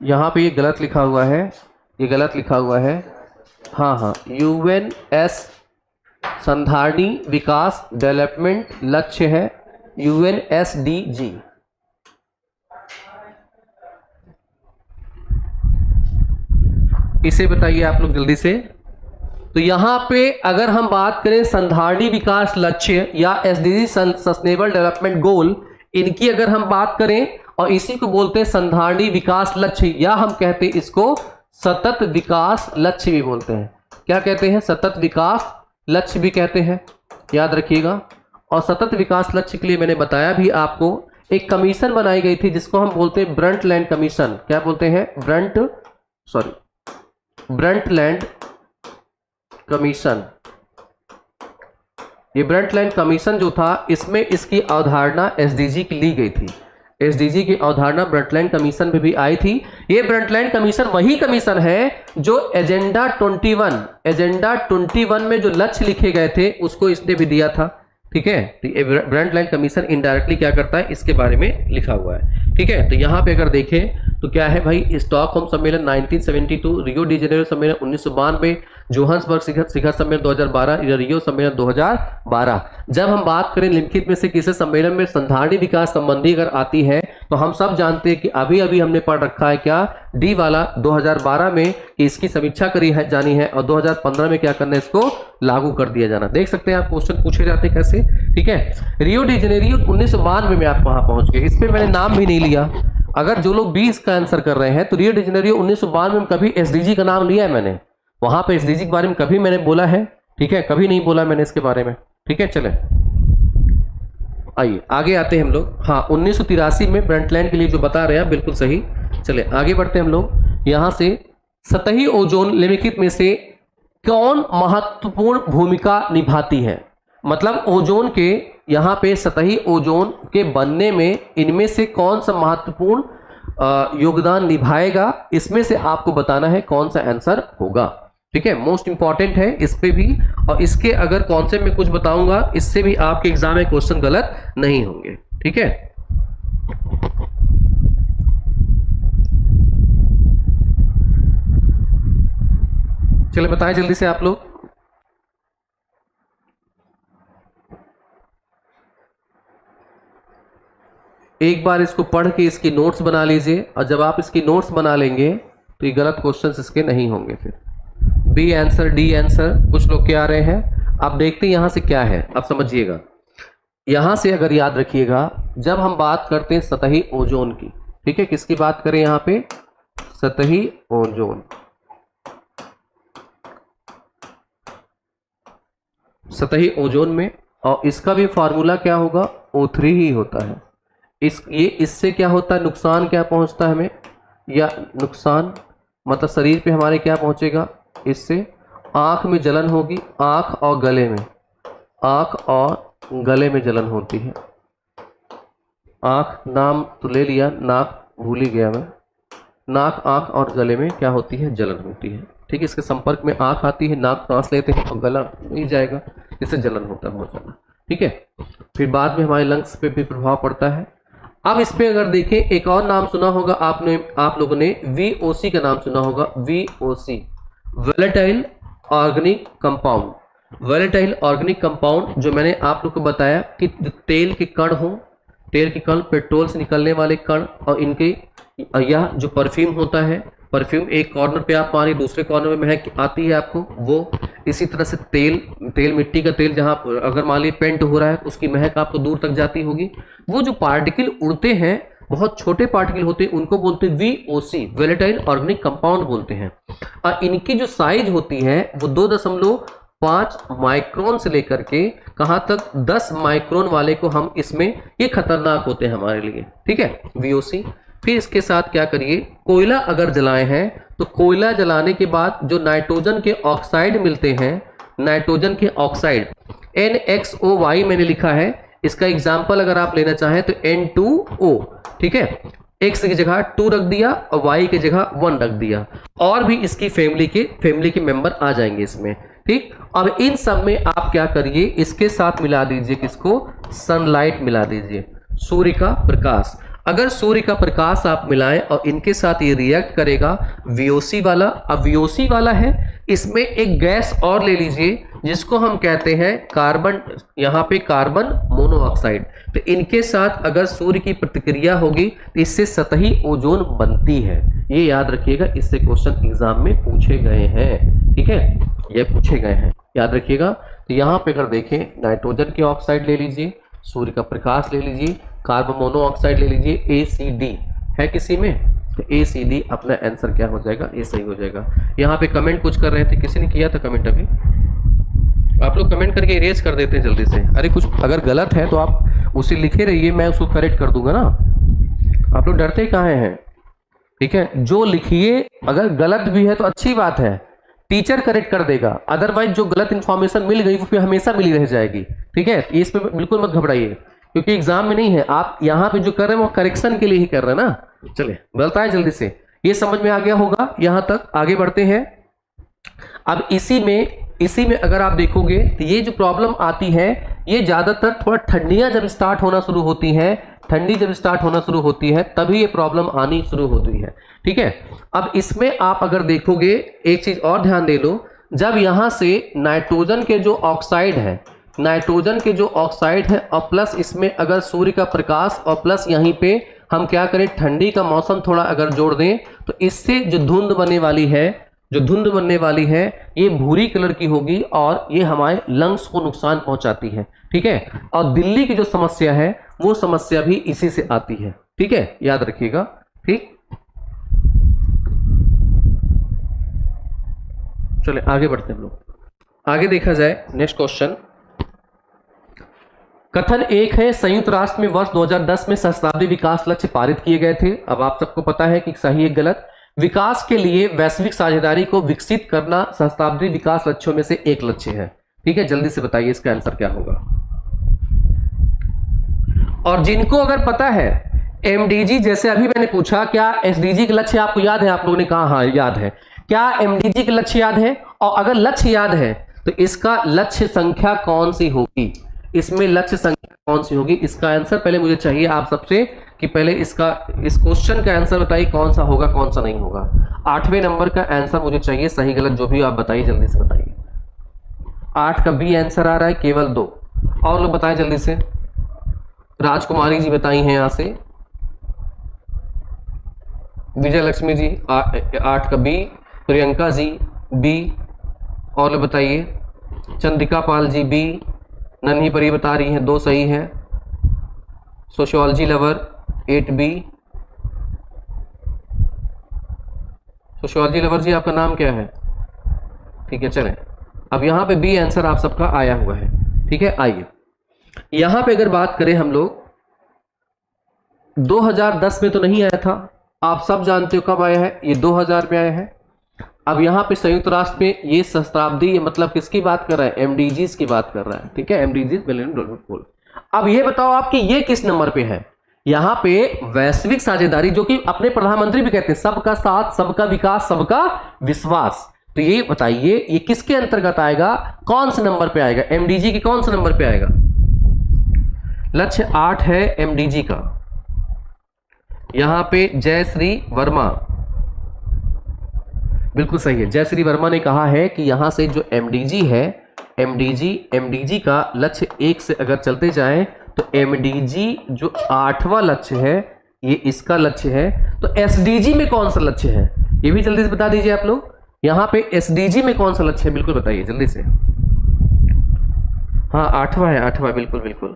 यहाँ पे ये गलत लिखा हुआ है, ये गलत लिखा हुआ है। हाँ, UNS संधारणी विकास डेवलपमेंट लक्ष्य है UNSDG। इसे बताइए आप लोग जल्दी से। तो यहां पे अगर हम बात करें संधारणी विकास लक्ष्य या SDG सस्टेनेबल डेवलपमेंट गोल, इनकी अगर हम बात करें, और इसी को बोलते हैं संधारणी विकास लक्ष्य, या हम कहते हैं इसको सतत विकास लक्ष्य भी बोलते हैं। क्या कहते हैं? सतत विकास लक्ष्य भी कहते हैं, याद रखिएगा। और सतत विकास लक्ष्य के लिए मैंने बताया भी आपको, एक कमीशन बनाई गई थी जिसको हम बोलते हैं ब्रंटलैंड कमीशन। क्या बोलते हैं? Brundtland commission. ये ब्रंटलैंड कमीशन जो था, इसमें इसकी अवधारणा SDG की ली गई थी। SDG की अवधारणा ब्रंटलैंड कमीशन में भी आई थी। ये ब्रंटलैंड कमीशन वही कमीशन है जो एजेंडा 21 में जो लक्ष्य लिखे गए थे उसको इसने भी दिया था। ठीक है, तो ये ब्रंटलैंड कमीशन इनडायरेक्टली क्या करता है, इसके बारे में लिखा हुआ है। ठीक है, तो यहाँ पे अगर देखें तो क्या है भाई, स्टॉकहोम सम्मेलन 1972, रियो डी जेनेरो सम्मेलन 1992, जोहान्सबर्ग शिखर सम्मेलन 2012, रियो सम्मेलन 2012। जब हम बात करें निम्नलिखित में से किसी सम्मेलन में संधारणी विकास संबंधी अगर आती है, तो हम सब जानते हैं कि अभी अभी हमने पढ़ रखा है क्या, डी वाला 2012 में कि इसकी समीक्षा करी है जानी है, और 2015 में क्या करना है, इसको लागू कर दिया जाना। देख सकते हैं आप क्वेश्चन पूछे जाते कैसे। ठीक है, रियो डी जेनेरियो 1992 में आप वहां पहुंच गए, इस पर मैंने नाम भी नहीं लिया। अगर जो लोग 20 का आंसर कर रहे हैं, तो रियो डी जेनेरियो 1992 में कभी SDG का नाम लिया है मैंने, वहां पे SDG के बारे में कभी मैंने बोला है? ठीक है, कभी नहीं बोला मैंने इसके बारे में। ठीक है, चले आइए आगे आते हैं हम लोग। हाँ, 1983 में ब्रंटलैंड के लिए जो बता रहे हैं बिल्कुल सही। चले आगे बढ़ते हैं हम लोग। यहां से सतही ओजोन निम्नलिखित में से कौन महत्वपूर्ण भूमिका निभाती है? मतलब ओजोन के, यहाँ पे सतही ओजोन के बनने में इनमें से कौन सा महत्वपूर्ण योगदान निभाएगा, इसमें से आपको बताना है कौन सा आंसर होगा। ठीक है, मोस्ट इंपॉर्टेंट है इस पे भी, और इसके अगर कॉन्सेप्ट में कुछ बताऊंगा, इससे भी आपके एग्जाम में क्वेश्चन गलत नहीं होंगे। ठीक है, चलिए बताएं जल्दी से आप लोग। एक बार इसको पढ़ के इसकी नोट्स बना लीजिए, और जब आप इसकी नोट्स बना लेंगे तो ये गलत क्वेश्चंस इसके नहीं होंगे। फिर बी आंसर, डी आंसर, कुछ लोग क्या आ रहे हैं, आप देखते हैं यहां से क्या है, आप समझिएगा। यहां से अगर याद रखिएगा, जब हम बात करते हैं सतही ओजोन की, ठीक है, किसकी बात करें यहां पे, सतही ओजोन। सतही ओजोन में, और इसका भी फार्मूला क्या होगा, O3 ही होता है। इससे क्या होता है, नुकसान क्या पहुंचता है हमें, या नुकसान मतलब शरीर पे हमारे क्या पहुंचेगा, इससे आंख में जलन होगी, आंख और गले में जलन होती है। आंख नाम तो ले लिया, नाक भूल ही गया मैं। नाक, आंख और गले में क्या होती है, जलन होती है। ठीक है, इसके संपर्क में आंख आती है, नाक सांस लेते हैं और गला नहीं जाएगा, इससे जलन होता है बहुत ज़्यादा। ठीक है, फिर बाद में हमारे लंग्स पे भी प्रभाव पड़ता है। अब इस पे अगर देखें, एक और नाम सुना होगा आप लोगों ने VOC का नाम सुना होगा, VOC, volatile organic compound. Volatile organic compound जो मैंने आप लोग को बताया कि तेल के कण हो, तेल के कण, पेट्रोल से निकलने वाले कण, और इनके यह जो परफ्यूम होता है, परफ्यूम एक कॉर्नर पे आप मारिए, दूसरे कॉर्नर में महक आती है आपको वो। इसी तरह से तेल मिट्टी का तेल जहाँ अगर मान लीजिए पेंट हो रहा है उसकी महक आपको दूर तक जाती होगी। वो जो पार्टिकल उड़ते हैं, बहुत छोटे पार्टिकल होते हैं, उनको बोलते हैं VOC, वोलेटाइल ऑर्गेनिक कंपाउंड बोलते हैं। और इनकी जो साइज होती है वो 2.5 माइक्रोन से लेकर के कहाँ तक 10 माइक्रोन वाले को हम इसमें, ये खतरनाक होते हैं हमारे लिए, ठीक है, VOC। फिर इसके साथ क्या करिए, कोयला अगर जलाए हैं तो कोयला जलाने के बाद जो नाइट्रोजन के ऑक्साइड मिलते हैं, नाइट्रोजन के ऑक्साइड NXOY मैंने लिखा है, इसका एग्जाम्पल अगर आप लेना चाहें तो N2O, ठीक है, X की जगह 2 रख दिया और Y की जगह 1 रख दिया, और भी इसकी फैमिली के मेंबर आ जाएंगे इसमें, ठीक। अब इन सब में आप क्या करिए, इसके साथ मिला दीजिए किसको, सनलाइट मिला दीजिए, सूर्य का प्रकाश। अगर सूर्य का प्रकाश आप मिलाएं और इनके साथ ये रिएक्ट करेगा VOC वाला। अब VOC वाला है, इसमें एक गैस और ले लीजिए जिसको हम कहते हैं कार्बन, यहाँ पे कार्बन मोनोऑक्साइड। तो इनके साथ अगर सूर्य की प्रतिक्रिया होगी तो इससे सतही ओजोन बनती है। ये याद रखिएगा, इससे क्वेश्चन एग्जाम में पूछे गए हैं, ठीक है, ये पूछे गए हैं, याद रखिएगा। तो यहाँ पे अगर देखें, नाइट्रोजन के ऑक्साइड ले लीजिए, सूर्य का प्रकाश ले लीजिए, कार्बन मोनोऑक्साइड ले लीजिए, ACD है किसी में, तो ACD अपना आंसर क्या हो जाएगा, ये सही हो जाएगा। यहाँ पे कमेंट कुछ कर रहे थे, किसी ने किया था कमेंट अभी? आप लोग कमेंट करके इरेज कर देते हैं जल्दी से। अरे कुछ अगर गलत है तो आप उसे लिखे रहिए, मैं उसको करेक्ट कर दूंगा ना। आप लोग डरते कहाँ हैं, ठीक है, जो लिखिए, अगर गलत भी है तो अच्छी बात है, टीचर करेक्ट कर देगा, अदरवाइज जो गलत इंफॉर्मेशन मिल गई वो फिर हमेशा मिली रह जाएगी, ठीक है। इस पे बिल्कुल मत घबराइए, क्योंकि एग्जाम में नहीं है, आप यहाँ पे जो कर रहे हैं वो करेक्शन के लिए ही कर रहे हैं ना। चलिए बताएं जल्दी से, ये समझ में आ गया होगा, यहाँ तक आगे बढ़ते हैं। अब इसी में अगर आप देखोगे तो ये जो प्रॉब्लम आती है, ये ज्यादातर थोड़ा ठंडियां जब स्टार्ट होना शुरू होती है, ठंडी जब स्टार्ट होना शुरू होती है तभी ये प्रॉब्लम आनी शुरू होती है, ठीक है। अब इसमें आप अगर देखोगे, एक चीज और ध्यान दे लो, जब यहां से नाइट्रोजन के जो ऑक्साइड है, नाइट्रोजन के जो ऑक्साइड है और प्लस इसमें अगर सूर्य का प्रकाश और प्लस यहीं पे हम क्या करें, ठंडी का मौसम थोड़ा अगर जोड़ दें, तो इससे जो धुंध बनने वाली है, ये भूरी कलर की होगी और ये हमारे लंग्स को नुकसान पहुंचाती है, ठीक है। और दिल्ली की जो समस्या है वो समस्या भी इसी से आती है, ठीक है, याद रखिएगा, ठीक। चलिए आगे बढ़ते हैं हम लोग, आगे देखा जाए नेक्स्ट क्वेश्चन। कथन 1 है, संयुक्त राष्ट्र में वर्ष 2010 में सहस्त्राब्दी विकास लक्ष्य पारित किए गए थे। अब आप सबको पता है कि सही है गलत। विकास के लिए वैश्विक साझेदारी को विकसित करना सहस्त्राब्दी विकास लक्ष्यों में से एक लक्ष्य है, ठीक है। जल्दी से बताइए इसका आंसर क्या होगा। और जिनको अगर पता है MDG, जैसे अभी मैंने पूछा क्या SDG के लक्ष्य आपको याद है, आप लोगों ने कहा हाँ याद है, क्या MDG के लक्ष्य याद है? और अगर लक्ष्य याद है तो इसका लक्ष्य संख्या कौन सी होगी, इसमें लक्ष्य संख्या कौन सी होगी, इसका आंसर पहले मुझे चाहिए आप सबसे कि पहले इस क्वेश्चन का आंसर बताइए, कौन सा होगा कौन सा नहीं होगा। 8वें नंबर का आंसर मुझे चाहिए, सही गलत जो भी आप बताइए, जल्दी से बताइए। 8 का B आंसर आ रहा है, केवल 2 और लोग बताएं जल्दी से। राजकुमारी जी बताई हैं यहाँ से, विजय लक्ष्मी जी 8 का B, प्रियंका जी B, और लोग बताइए। चंद्रिका पाल जी B, नन्ही परी बता रही हैं 2 सही है। Sociology lover 8B। Sociology lover ji आपका नाम क्या है, ठीक है, चलें। अब यहाँ पे B आंसर आप सबका आया हुआ है, ठीक है। आइए यहाँ पे अगर बात करें हम लोग, 2010 में तो नहीं आया था, आप सब जानते हो कब आया है, ये 2000 में आया है। अब यहाँ पे संयुक्त राष्ट्र में ये सहस्त्राब्दी मतलब किसकी बात कर रहा है, MDGs की बात कर रहा है, ठीक है, MDGs मिलेनियम डेवलपमेंट गोल। अब ये बताओ आपकी ये किस नंबर पे है, यहाँ पे वैश्विक साझेदारी, जो कि अपने प्रधानमंत्री भी कहते हैं सबका साथ सबका विकास सबका विश्वास। तो ये बताइए ये किसके अंतर्गत आएगा, कौन से नंबर पे आएगा, MDG के कौन से नंबर पे आएगा। लक्ष्य 8 है MDG का। यहां पे जयश्री वर्मा बिल्कुल सही है, जयश्री वर्मा ने कहा है कि यहां से जो MDG है, MDG का लक्ष्य 1 से अगर चलते जाएं तो MDG जो 8वां लक्ष्य है ये इसका लक्ष्य है। तो SDG में कौन सा लक्ष्य है, ये भी जल्दी से बता दीजिए आप लोग। यहाँ पे एसडीजी में कौन सा लक्ष्य है, बिल्कुल बताइए जल्दी से। हाँ 8वां है, 8वां, बिल्कुल बिल्कुल।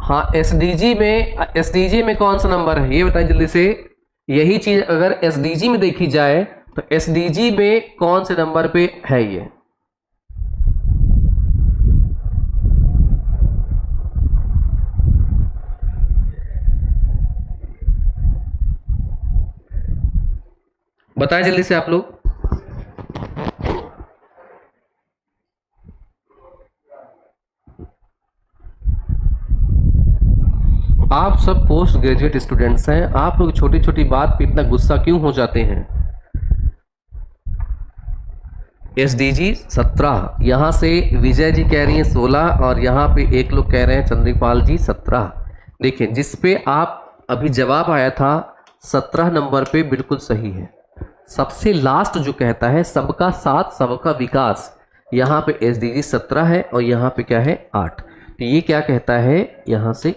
हाँ एसडीजी में कौन सा नंबर है ये बताइए जल्दी से। यही चीज अगर एसडीजी में देखी जाए तो एसडीजी में कौन से नंबर पे है ये। बताएं जल्दी से आप लोग। आप सब पोस्ट ग्रेजुएट स्टूडेंट्स हैं, आप लोग छोटी छोटी बात पे इतना गुस्सा क्यों हो जाते हैं। एसडीजी 17, यहां से विजय जी कह रही हैं 16 और यहां पे एक लोग कह रहे हैं चंद्रपाल जी 17। देखिए जिस पे आप अभी जवाब आया था 17 नंबर पे बिल्कुल सही है। सबसे लास्ट जो कहता है सबका साथ सबका विकास, यहाँ पे एसडीजी 17 है और यहाँ पे क्या है 8। तो ये क्या कहता है यहाँ से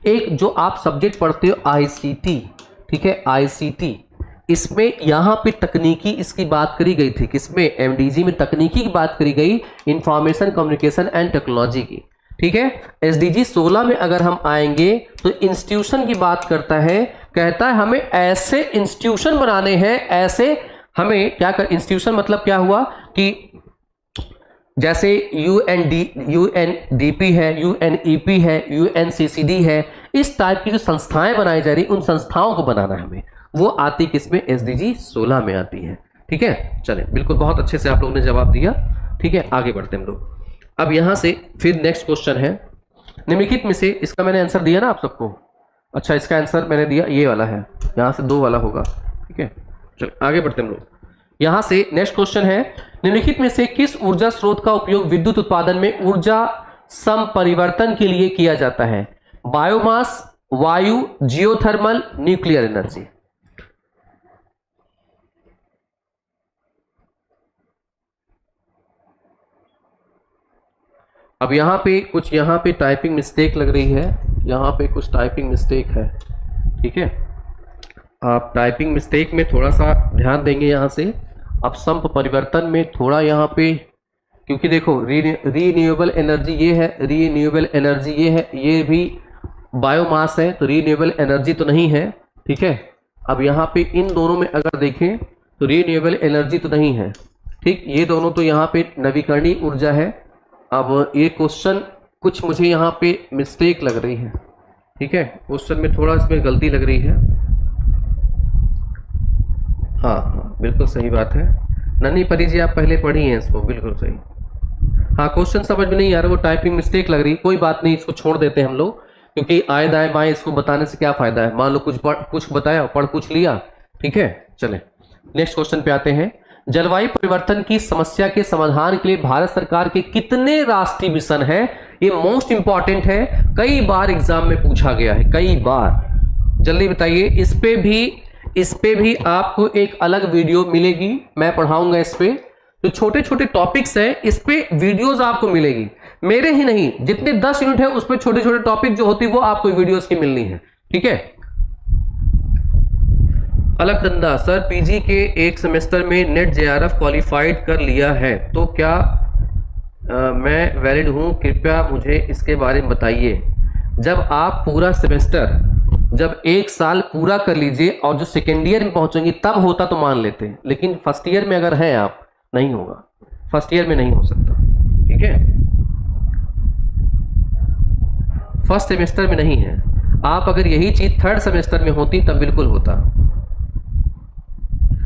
एक जो आप सब्जेक्ट पढ़ते हो आईसीटी, ठीक है आईसीटी, इसमें यहाँ पे तकनीकी इसकी बात करी गई थी, किसमें एमडीजी में तकनीकी की बात करी गई, इंफॉर्मेशन कम्युनिकेशन एंड टेक्नोलॉजी की, ठीक है। एसडीजी 16 में अगर हम आएंगे तो इंस्टीट्यूशन की बात करता है, कहता है हमें ऐसे इंस्टीट्यूशन बनाने हैं, ऐसे हमें क्या कर, इंस्टीट्यूशन मतलब क्या हुआ कि जैसे यूएनडीपी है, यूएनईपी है, यूएनसीसीडी है, इस टाइप की जो संस्थाएं बनाई जा रही उन संस्थाओं को बनाना है हमें, वो आती किसमें एसडीजी 16 में आती है, ठीक है। चलें बिल्कुल बहुत अच्छे से आप लोगों ने जवाब दिया, ठीक है। आगे बढ़ते हैं हम लोग। अब यहां से फिर नेक्स्ट क्वेश्चन है, निम्नलिखित में से, इसका मैंने आंसर दिया ना आप सबको, अच्छा इसका आंसर मैंने दिया ये वाला है, यहां से 2 वाला होगा, ठीक है। चलो आगे बढ़ते हैं हम लोग। यहां से नेक्स्ट क्वेश्चन है, निम्नलिखित में से किस ऊर्जा स्रोत का उपयोग विद्युत उत्पादन में ऊर्जा संपरिवर्तन के लिए किया जाता है। बायोमास, वायु, जियोथर्मल, न्यूक्लियर एनर्जी। अब यहां पे कुछ यहाँ पे टाइपिंग मिस्टेक लग रही है, यहाँ पे कुछ टाइपिंग मिस्टेक है, ठीक है। आप टाइपिंग मिस्टेक में थोड़ा सा ध्यान देंगे यहाँ से। अब संप परिवर्तन में थोड़ा यहाँ पे, क्योंकि देखो रीन्यूएबल एनर्जी ये है, रीन्यूएबल एनर्जी ये है, ये भी बायोमास है, तो रीन्यूएबल एनर्जी तो नहीं है, ठीक है। अब यहाँ पे इन दोनों में अगर देखें तो रीन्यूएबल एनर्जी तो नहीं है, ठीक, ये दोनों तो यहाँ पे नवीकरणीय ऊर्जा है। अब ये क्वेश्चन कुछ मुझे यहाँ पे मिस्टेक लग रही है, ठीक है, क्वेश्चन में थोड़ा इसमें गलती लग रही है। हाँ हाँ बिल्कुल सही बात है, नन्ही परी जी आप पहले पढ़ी हैं इसको, बिल्कुल सही। हाँ क्वेश्चन समझ में नहीं आ रहा, वो टाइपिंग मिस्टेक लग रही, कोई बात नहीं, इसको छोड़ देते हैं हम लोग, क्योंकि आए दाएं बाएं इसको बताने से क्या फायदा है, मान लो कुछ बताया, पढ़ कुछ लिया, ठीक है। चले नेक्स्ट क्वेश्चन पे आते हैं। जलवायु परिवर्तन की समस्या के समाधान के लिए भारत सरकार के कितने राष्ट्रीय मिशन है। ये मोस्ट इंपॉर्टेंट है, कई बार एग्जाम में पूछा गया है, कई बार, जल्दी बताइए। इस पे भी आपको एक अलग वीडियो मिलेगी, मैं पढ़ाऊंगा इस पे, जो छोटे छोटे टॉपिक्स हैं इस पे वीडियोस आपको मिलेगी, मेरे ही नहीं, जितने 10 यूनिट है उस पे छोटे छोटे टॉपिक जो होती है वो आपको वीडियोस की मिलनी है, ठीक है। अलग धंधा, सर पीजी के एक सेमेस्टर में नेट जेआरएफ क्वालिफाइड कर लिया है तो क्या मैं वैलिड हूं, कृपया मुझे इसके बारे में बताइए। जब आप पूरा सेमेस्टर, जब 1 साल पूरा कर लीजिए और जो सेकेंड ईयर में पहुंचेंगे तब होता तो मान लेते हैं, लेकिन फर्स्ट ईयर में अगर हैं आप, नहीं होगा, फर्स्ट ईयर में नहीं हो सकता, ठीक है, फर्स्ट सेमेस्टर में नहीं है। आप अगर यही चीज थर्ड सेमेस्टर में होती तब बिल्कुल होता।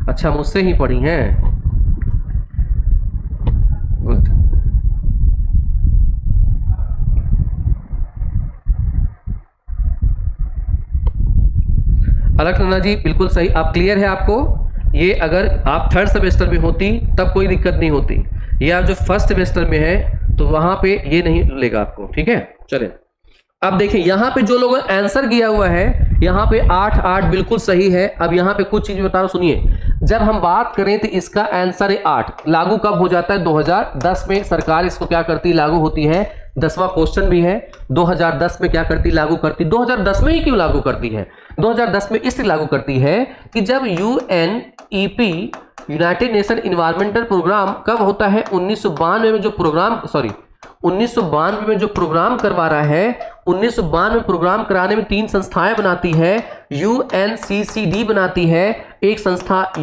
अच्छा मुझसे ही पढ़ी हैं, गुड। अलकनंदा जी बिल्कुल सही, आप क्लियर है आपको, ये अगर आप थर्ड सेमेस्टर में होती तब कोई दिक्कत नहीं होती, ये आप जो फर्स्ट सेमेस्टर में है तो वहां पे ये नहीं लेगा आपको, ठीक है। चलें अब देखिए यहाँ पे जो लोगों ने आंसर किया हुआ है, यहाँ पे 8 8 बिल्कुल सही है। अब यहाँ पे कुछ चीज बता रहा हूं सुनिए, जब हम बात करें तो इसका आंसर है 8। लागू कब हो जाता है? 2010 में सरकार इसको क्या करती, लागू होती है। 10वां क्वेश्चन भी है, 2010 में क्या करती, लागू करती। 2010 में ही क्यों लागू करती है? 2010 में इसलिए लागू करती है कि जब UNEP United Nation environmental programme कब होता है? 1992 में जो प्रोग्राम 1992 में जो प्रोग्राम करवा रहा है, 1992 में प्रोग्राम कराने में 3 संस्थाएं बनाती है। UNCCD बनाती है, एक संस्था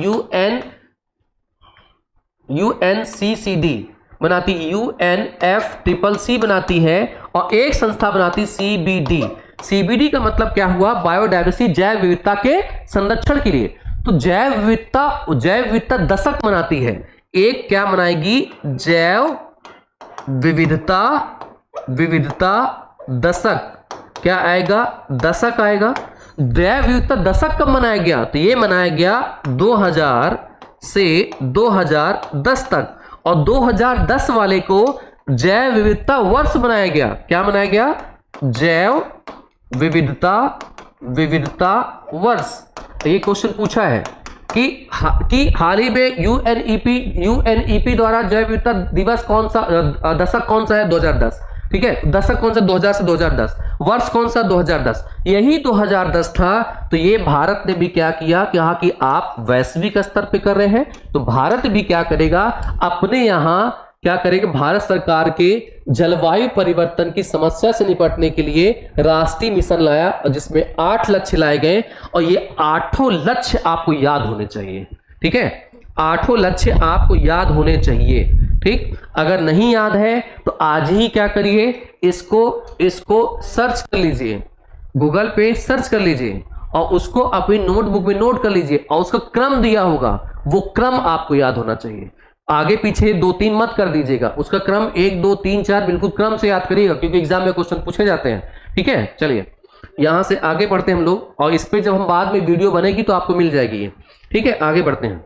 UNCCD बनाती है, UNFCCC बनाती है, और एक संस्था बनाती CBD। CBD का मतलब क्या हुआ? बायोडायवर्सिटी, जैव विविधता के संरक्षण के लिए। तो जैव विविधता दशक मनाती है। एक क्या मनाएगी? जैव विविधता दशक। क्या आएगा? दशक आएगा। जैव विविधता दशक कब मनाया गया? तो ये मनाया गया 2000 से 2010 तक, और 2010 वाले को जैव विविधता वर्ष बनाया गया। क्या बनाया गया? जैव विविधता वर्ष। तो ये क्वेश्चन पूछा है कि हाल ही में यूएनईपी द्वारा जैव विविधता दिवस कौन सा, दशक कौन सा है? 2010। ठीक है, दशक कौन सा? 2000 से 2010। वर्ष कौन सा? 2010। यही 2010 था। तो ये भारत ने भी क्या किया कि आप वैश्विक स्तर पे कर रहे हैं, तो भारत भी क्या करेगा, अपने यहां क्या करेगा, भारत सरकार के जलवायु परिवर्तन की समस्या से निपटने के लिए राष्ट्रीय मिशन लाया, जिसमें 8 लक्ष्य लाए गए, और ये 8 लक्ष्य आपको याद होने चाहिए। ठीक है, 8 लक्ष्य आपको याद होने चाहिए। ठीक, अगर नहीं याद है तो आज ही क्या करिए, इसको सर्च कर लीजिए, गूगल पे सर्च कर लीजिए, और उसको अपनी नोटबुक में नोट कर लीजिए, और उसका क्रम दिया होगा, वो क्रम आपको याद होना चाहिए। आगे पीछे 2-3 मत कर दीजिएगा, उसका क्रम 1 2 3 4 बिल्कुल क्रम से याद करिएगा, क्योंकि एग्जाम में क्वेश्चन पूछे जाते हैं। ठीक है, चलिए यहां से आगे बढ़ते हैं हम लोग, और इस पे जब हम बाद में वीडियो बनेगी तो आपको मिल जाएगी ये। ठीक है, आगे बढ़ते हैं।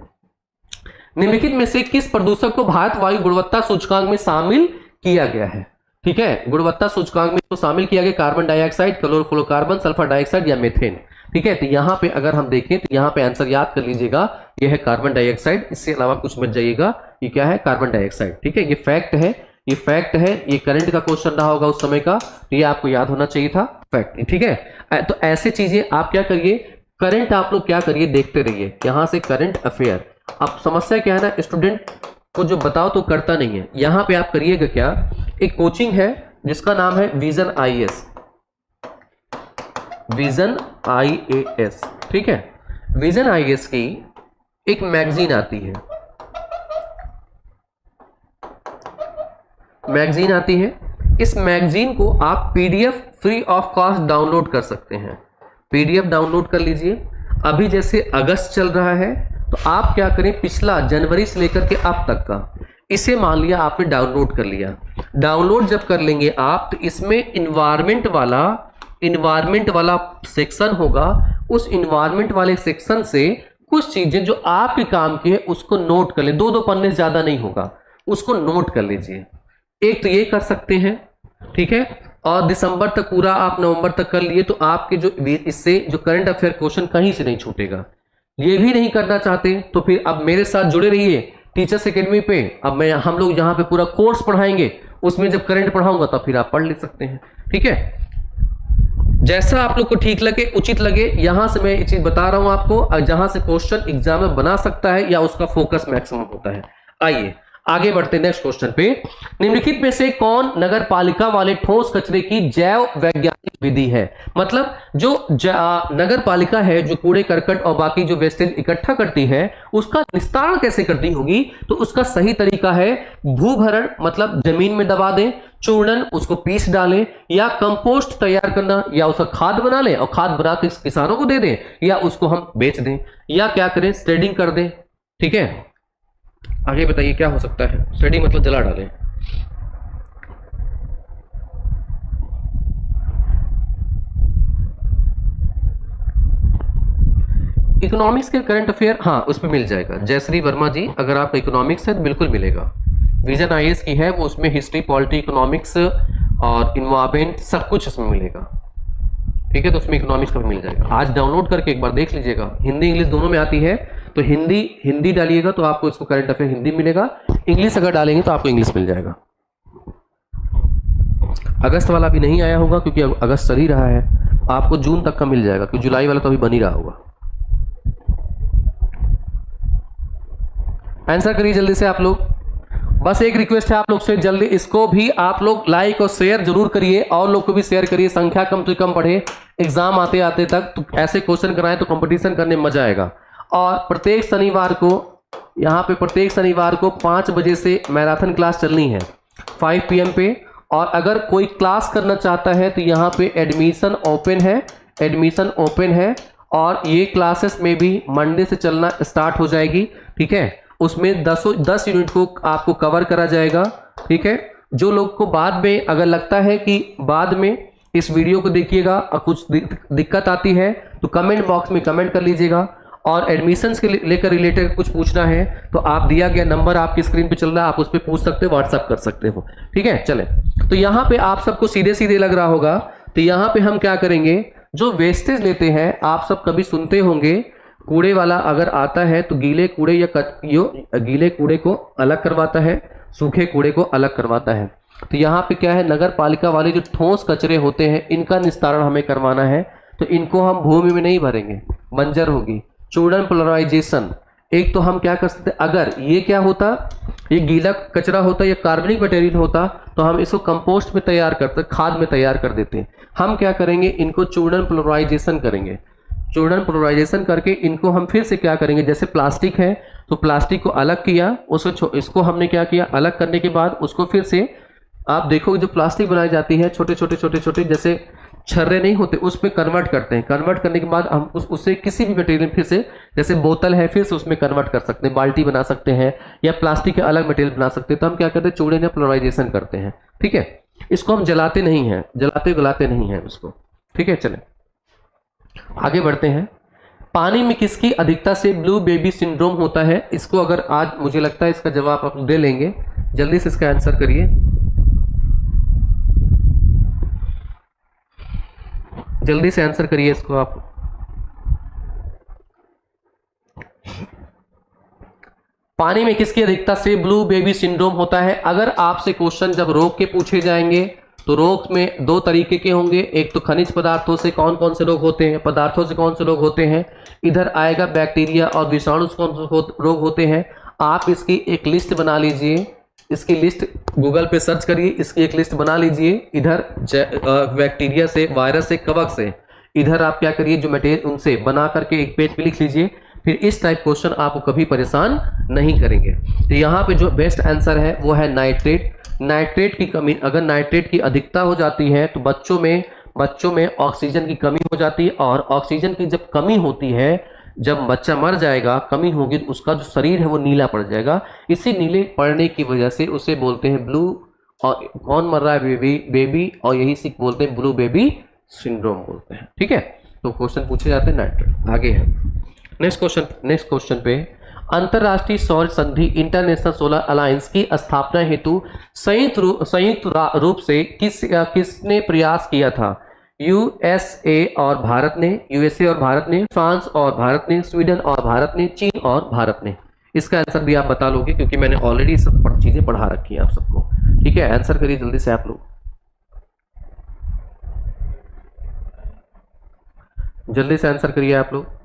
निम्नलिखित में से किस प्रदूषक को भारत वायु गुणवत्ता सूचकांक में शामिल किया गया है? ठीक है, गुणवत्ता सूचकांक में तो शामिल किया गया carbon dioxide, chlorofluorocarbon, sulphur dioxide या मीथेन। ठीक है, तो यहां पे अगर हम देखें तो यहां पे आंसर याद कर लीजिएगा, यह है कार्बन डाइऑक्साइड, इससे अलावा कुछ मत जाइएगा। ये क्या है? Carbon dioxide. ठीक है, ये फैक्ट है, ये फैक्ट है, ये करंट का क्वेश्चन रहा होगा उस समय का, तो ये आपको याद होना चाहिए था, फैक्ट। ठीक है, तो ऐसे चीजें आप क्या करिए, करंट आप लोग क्या करिए, देखते रहिए। यहां से करंट अफेयर, अब समस्या क्या है ना, स्टूडेंट को जो बताओ तो करता नहीं है। यहां पे आप करिएगा क्या, एक कोचिंग है जिसका नाम है विजन IAS, विजन IAS। ठीक है, विजन IAS की एक मैगजीन आती है, मैगजीन आती है। इस मैगजीन को आप PDF free of cost download कर सकते हैं। PDF डाउनलोड कर लीजिए। अभी जैसे अगस्त चल रहा है, तो आप क्या करें, पिछला जनवरी से लेकर के अब तक का, इसे मान लिया आपने डाउनलोड कर लिया। डाउनलोड जब कर लेंगे आप, तो इसमें इन्वायरमेंट वाला सेक्शन होगा। उस इन्वायरमेंट वाले सेक्शन से कुछ चीजें जो आपके काम की है उसको नोट कर ले। 2-2 पन्ने ज्यादा नहीं होगा, उसको नोट कर लीजिए। एक तो ये कर सकते हैं, ठीक है, और दिसंबर तक पूरा आप नवंबर तक कर लिए, तो आपके जो इससे जो करंट अफेयर क्वेश्चन कहीं से नहीं छूटेगा। ये भी नहीं करना चाहते तो फिर अब मेरे साथ जुड़े रहिए टीचर्स एकेडमी पे। अब हम लोग जहां पे पूरा कोर्स पढ़ाएंगे, उसमें जब करंट पढ़ाऊंगा तब फिर आप पढ़ ले सकते हैं। ठीक है, जैसा आप लोग को ठीक लगे, उचित लगे, यहां से मैं ये चीज बता रहा हूं आपको, जहां से क्वेश्चन एग्जाम में बना सकता है या उसका फोकस मैक्सिमम होता है। आइए आगे बढ़ते हैं नेक्स्ट क्वेश्चन पे। निम्नलिखित में से कौन नगर पालिका वाले ठोस कचरे की जैव वैज्ञानिक विधि है? मतलब जो नगर पालिका है, जो कूड़े करकट और बाकी जो वेस्टेज इकट्ठा करती है, उसका निस्तारण कैसे करती होगी? तो उसका सही तरीका है भूभरण, मतलब जमीन में दबा दें, चूर्णन, उसको पीस डालें, या कंपोस्ट तैयार करना, या उसका खाद बना लें और खाद बना के किसानों को दे दें, या उसको हम बेच दें, या क्या करें, स्ट्रेडिंग कर दें। ठीक है, आगे बताइए क्या हो सकता है? स्ट्रेडिंग मतलब जला डालें। इकोनॉमिक्स के करंट अफेयर, हाँ उस पर मिल जाएगा। जयश्री वर्मा जी, अगर आप इकोनॉमिक्स है तो बिल्कुल मिलेगा। विजन IAS की है वो, उसमें हिस्ट्री, पॉलिटी, इकोनॉमिक्स और इन्वायरमेंट सब कुछ उसमें मिलेगा। ठीक है, तो उसमें इकोनॉमिक्स का भी मिल जाएगा। आज डाउनलोड करके एक बार देख लीजिएगा, हिंदी इंग्लिश दोनों में आती है, तो हिंदी डालिएगा तो आपको इसको करंट अफेयर हिंदी मिलेगा, इंग्लिश अगर डालेंगे तो आपको इंग्लिश मिल जाएगा। अगस्त वाला भी नहीं आया होगा क्योंकि अगस्त चल ही रहा है, आपको जून तक का मिल जाएगा क्योंकि जुलाई वाला तो अभी बन ही रहा होगा। आंसर करिए जल्दी से आप लोग। बस एक रिक्वेस्ट है आप लोग से, जल्दी इसको भी आप लोग लाइक और शेयर जरूर करिए, और लोग को भी शेयर करिए, संख्या कम से कम बढ़े, एग्जाम आते आते तक तो ऐसे क्वेश्चन कराएं तो कंपटीशन करने में मजा आएगा। और प्रत्येक शनिवार को यहाँ पे प्रत्येक शनिवार को 5 बजे से मैराथन क्लास चलनी है 5 PM पे। और अगर कोई क्लास करना चाहता है तो यहाँ पे एडमिशन ओपन है, और ये क्लासेस में भी मंडे से चलना स्टार्ट हो जाएगी, ठीक है। उसमें 10 यूनिट को आपको कवर करा जाएगा, ठीक है। जो लोग को बाद में अगर लगता है कि बाद में इस वीडियो को देखिएगा और कुछ दिक्कत आती है तो कमेंट बॉक्स में कमेंट कर लीजिएगा, और एडमिशन्स के लेकर रिलेटेड कुछ पूछना है तो आप दिया गया नंबर आपकी स्क्रीन पे चल रहा है, आप उस पर पूछ सकते हो, व्हाट्सअप कर सकते हो, ठीक है। चले, तो यहाँ पे आप सबको सीधे सीधे लग रहा होगा, तो यहाँ पे हम क्या करेंगे, जो वेस्टेज लेते हैं आप सब कभी सुनते होंगे, कूड़े वाला अगर आता है तो गीले कूड़े को अलग करवाता है, सूखे कूड़े को अलग करवाता है। तो यहाँ पे क्या है, नगर पालिका वाले जो ठोस कचरे होते हैं इनका निस्तारण हमें करवाना है, तो इनको हम भूमि में नहीं भरेंगे, बंजर होगी। चूर्णन पोलराइजेशन, एक तो हम क्या कर सकते, अगर ये क्या होता, ये गीला कचरा होता या कार्बनिक मटेरियल होता तो हम इसको कंपोस्ट में तैयार करते, खाद में तैयार कर देते। हम क्या करेंगे, इनको चूर्णन पोलराइजेशन करेंगे। चूर्णन पोलराइजेशन करके इनको हम फिर से क्या करेंगे, जैसे प्लास्टिक है तो प्लास्टिक को अलग किया, इसको हमने क्या किया, अलग करने के बाद उसको फिर से आप देखोगे जो प्लास्टिक बनाई जाती है छोटे छोटे जैसे छर्रे नहीं होते, उसमें कन्वर्ट करते हैं। कन्वर्ट करने के बाद हम उससे किसी भी मटेरियल फिर से, जैसे बोतल है फिर से उसमें कन्वर्ट कर सकते हैं, बाल्टी बना सकते हैं या प्लास्टिक के अलग मटेरियल बना सकते हैं। तो हम क्या करते हैं, चूड़े या पोलराइजेशन करते हैं, ठीक है। इसको हम जलाते नहीं हैं, गलाते नहीं हैं उसको, ठीक है। चलें आगे बढ़ते हैं। पानी में किसकी अधिकता से ब्लू बेबी सिंड्रोम होता है, इसको अगर आज मुझे लगता है इसका जवाब आप दे लेंगे, जल्दी से इसका आंसर करिए, जल्दी से आंसर करिए इसको आप। पानी में किसकी अधिकता से ब्लू बेबी सिंड्रोम होता है। अगर आपसे क्वेश्चन जब रोग के पूछे जाएंगे तो रोग में 2 तरीके के होंगे, एक तो खनिज पदार्थों से कौन कौन से रोग होते हैं, पदार्थों से कौन से रोग होते हैं, इधर आएगा बैक्टीरिया और विषाणु से कौन से रोग होते हैं। आप इसकी एक लिस्ट बना लीजिए, इसकी लिस्ट गूगल पे सर्च करिए, इसकी एक लिस्ट बना लीजिए, इधर बैक्टीरिया से, वायरस से, कवक से, इधर आप क्या करिए जो मटेरियल उनसे बना करके एक पेज पे लिख लीजिए, फिर इस टाइप क्वेश्चन आपको कभी परेशान नहीं करेंगे। तो यहाँ पे जो बेस्ट आंसर है वो है नाइट्रेट। नाइट्रेट की कमी, अगर नाइट्रेट की अधिकता हो जाती है तो बच्चों में ऑक्सीजन की कमी हो जाती है, और ऑक्सीजन की जब कमी होती है, जब बच्चा मर जाएगा, कमी होगी, तो उसका जो शरीर है वो नीला पड़ जाएगा। इसी नीले पड़ने की वजह से उसे बोलते हैं ब्लू, और कौन मर रहा है, बेबी, और यही से बोलते हैं ब्लू बेबी सिंड्रोम बोलते हैं, ठीक है। तो क्वेश्चन पूछे जाते हैं नाइट्रेट। आगे है नेक्स्ट क्वेश्चन पे, अंतरराष्ट्रीय सौर संधि इंटरनेशनल सोलर अलायंस की स्थापना हेतु संयुक्त रूप से किसने प्रयास किया था। यूएसए और भारत ने, फ्रांस और भारत ने, स्वीडन और भारत ने, चीन और भारत ने। इसका आंसर भी आप बता लोगे क्योंकि मैंने ऑलरेडी सब चीजें पढ़ा रखी है आप सबको, ठीक है। आंसर करिए जल्दी से आप लोग, जल्दी से आंसर करिए आप लोग।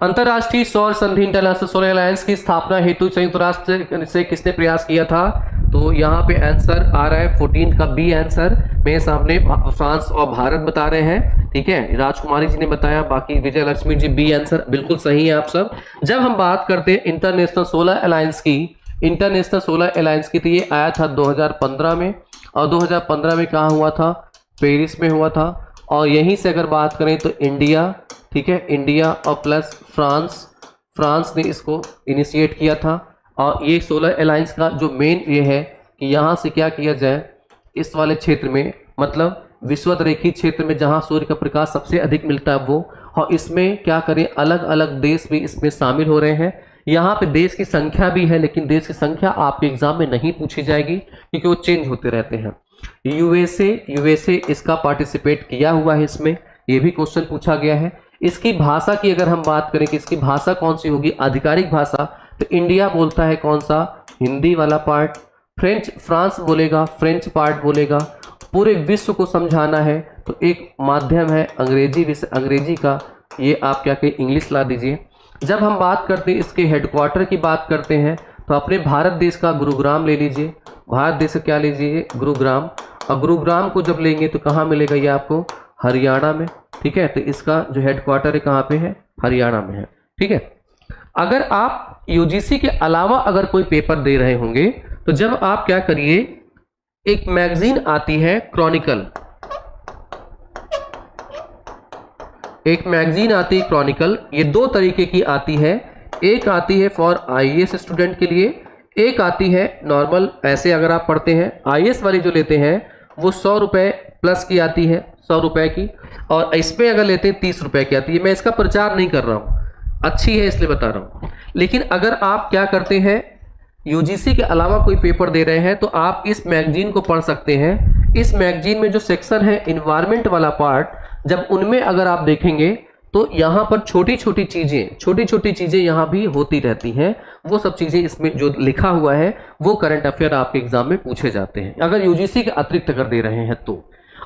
अंतरराष्ट्रीय सौर संधि इंटरनेशनल सोलर अलायंस की स्थापना हेतु संयुक्त राष्ट्र से किसने प्रयास किया था। तो यहाँ पे आंसर आ रहा है 14 का बी आंसर मेरे सामने, फ्रांस और भारत बता रहे हैं, ठीक है। राजकुमारी जी ने बताया, बाकी विजय लक्ष्मी जी बी आंसर बिल्कुल सही है आप सब। जब हम बात करते हैं इंटरनेशनल सोलर अलायंस की, तो ये आया था 2015 में, और 2015 में कहाँ हुआ था, पेरिस में हुआ था। और यहीं से अगर बात करें तो इंडिया, ठीक है, इंडिया और प्लस फ्रांस ने इसको इनिशिएट किया था। और ये सोलर अलायंस का जो मेन ये है कि यहाँ से क्या किया जाए, इस वाले क्षेत्र में, मतलब विषुवत-रेखीय क्षेत्र में जहाँ सूर्य का प्रकाश सबसे अधिक मिलता है वो, और इसमें क्या करें, अलग अलग देश भी इसमें शामिल हो रहे हैं। यहाँ पे देश की संख्या भी है, लेकिन देश की संख्या आपके एग्जाम में नहीं पूछी जाएगी क्योंकि वो चेंज होते रहते हैं। यूएसए इसका पार्टिसिपेट किया हुआ है, इसमें ये भी क्वेश्चन पूछा गया है। इसकी भाषा की अगर हम बात करें कि इसकी भाषा कौन सी होगी, आधिकारिक भाषा, तो इंडिया बोलता है कौन सा, हिंदी वाला पार्ट। फ्रांस बोलेगा, फ्रेंच पार्ट बोलेगा। पूरे विश्व को समझाना है तो एक माध्यम है अंग्रेजी का, ये आप क्या कहें, इंग्लिश ला दीजिए। जब हम बात करते हैं इसके हेडक्वार्टर की बात करते हैं तो अपने भारत देश का गुरुग्राम ले लीजिए। भारत देश का क्या लीजिए, गुरुग्राम। और गुरुग्राम को जब लेंगे तो कहाँ मिलेगा ये आपको, हरियाणा में। ठीक है, तो इसका जो हेडक्वार्टर है कहाँ पे है, हरियाणा में है। ठीक है, अगर आप यूजीसी के अलावा अगर कोई पेपर दे रहे होंगे तो जब आप क्या करिए, एक मैगजीन आती है क्रॉनिकल, एक मैगजीन आती है क्रॉनिकल। ये दो तरीके की आती है, एक आती है फॉर आईएएस स्टूडेंट के लिए, एक आती है नॉर्मल ऐसे अगर आप पढ़ते हैं। आईएएस वाली जो लेते हैं वो 100 रुपये प्लस की आती है, 100 रुपये की, और इसमें अगर लेते हैं 30 रुपये की आती है। मैं इसका प्रचार नहीं कर रहा हूँ, अच्छी है इसलिए बता रहा हूँ। लेकिन अगर आप क्या करते हैं, यूजीसी के अलावा कोई पेपर दे रहे हैं तो आप इस मैगजीन को पढ़ सकते हैं। इस मैगजीन में जो सेक्शन है इन्वायरमेंट वाला पार्ट, जब उनमें अगर आप देखेंगे तो यहाँ पर छोटी छोटी चीज़ें यहाँ भी होती रहती हैं। वो सब चीज़ें इसमें जो लिखा हुआ है वो करंट अफेयर आपके एग्जाम में पूछे जाते हैं, अगर यूजीसी के अतिरिक्त अगर दे रहे हैं तो।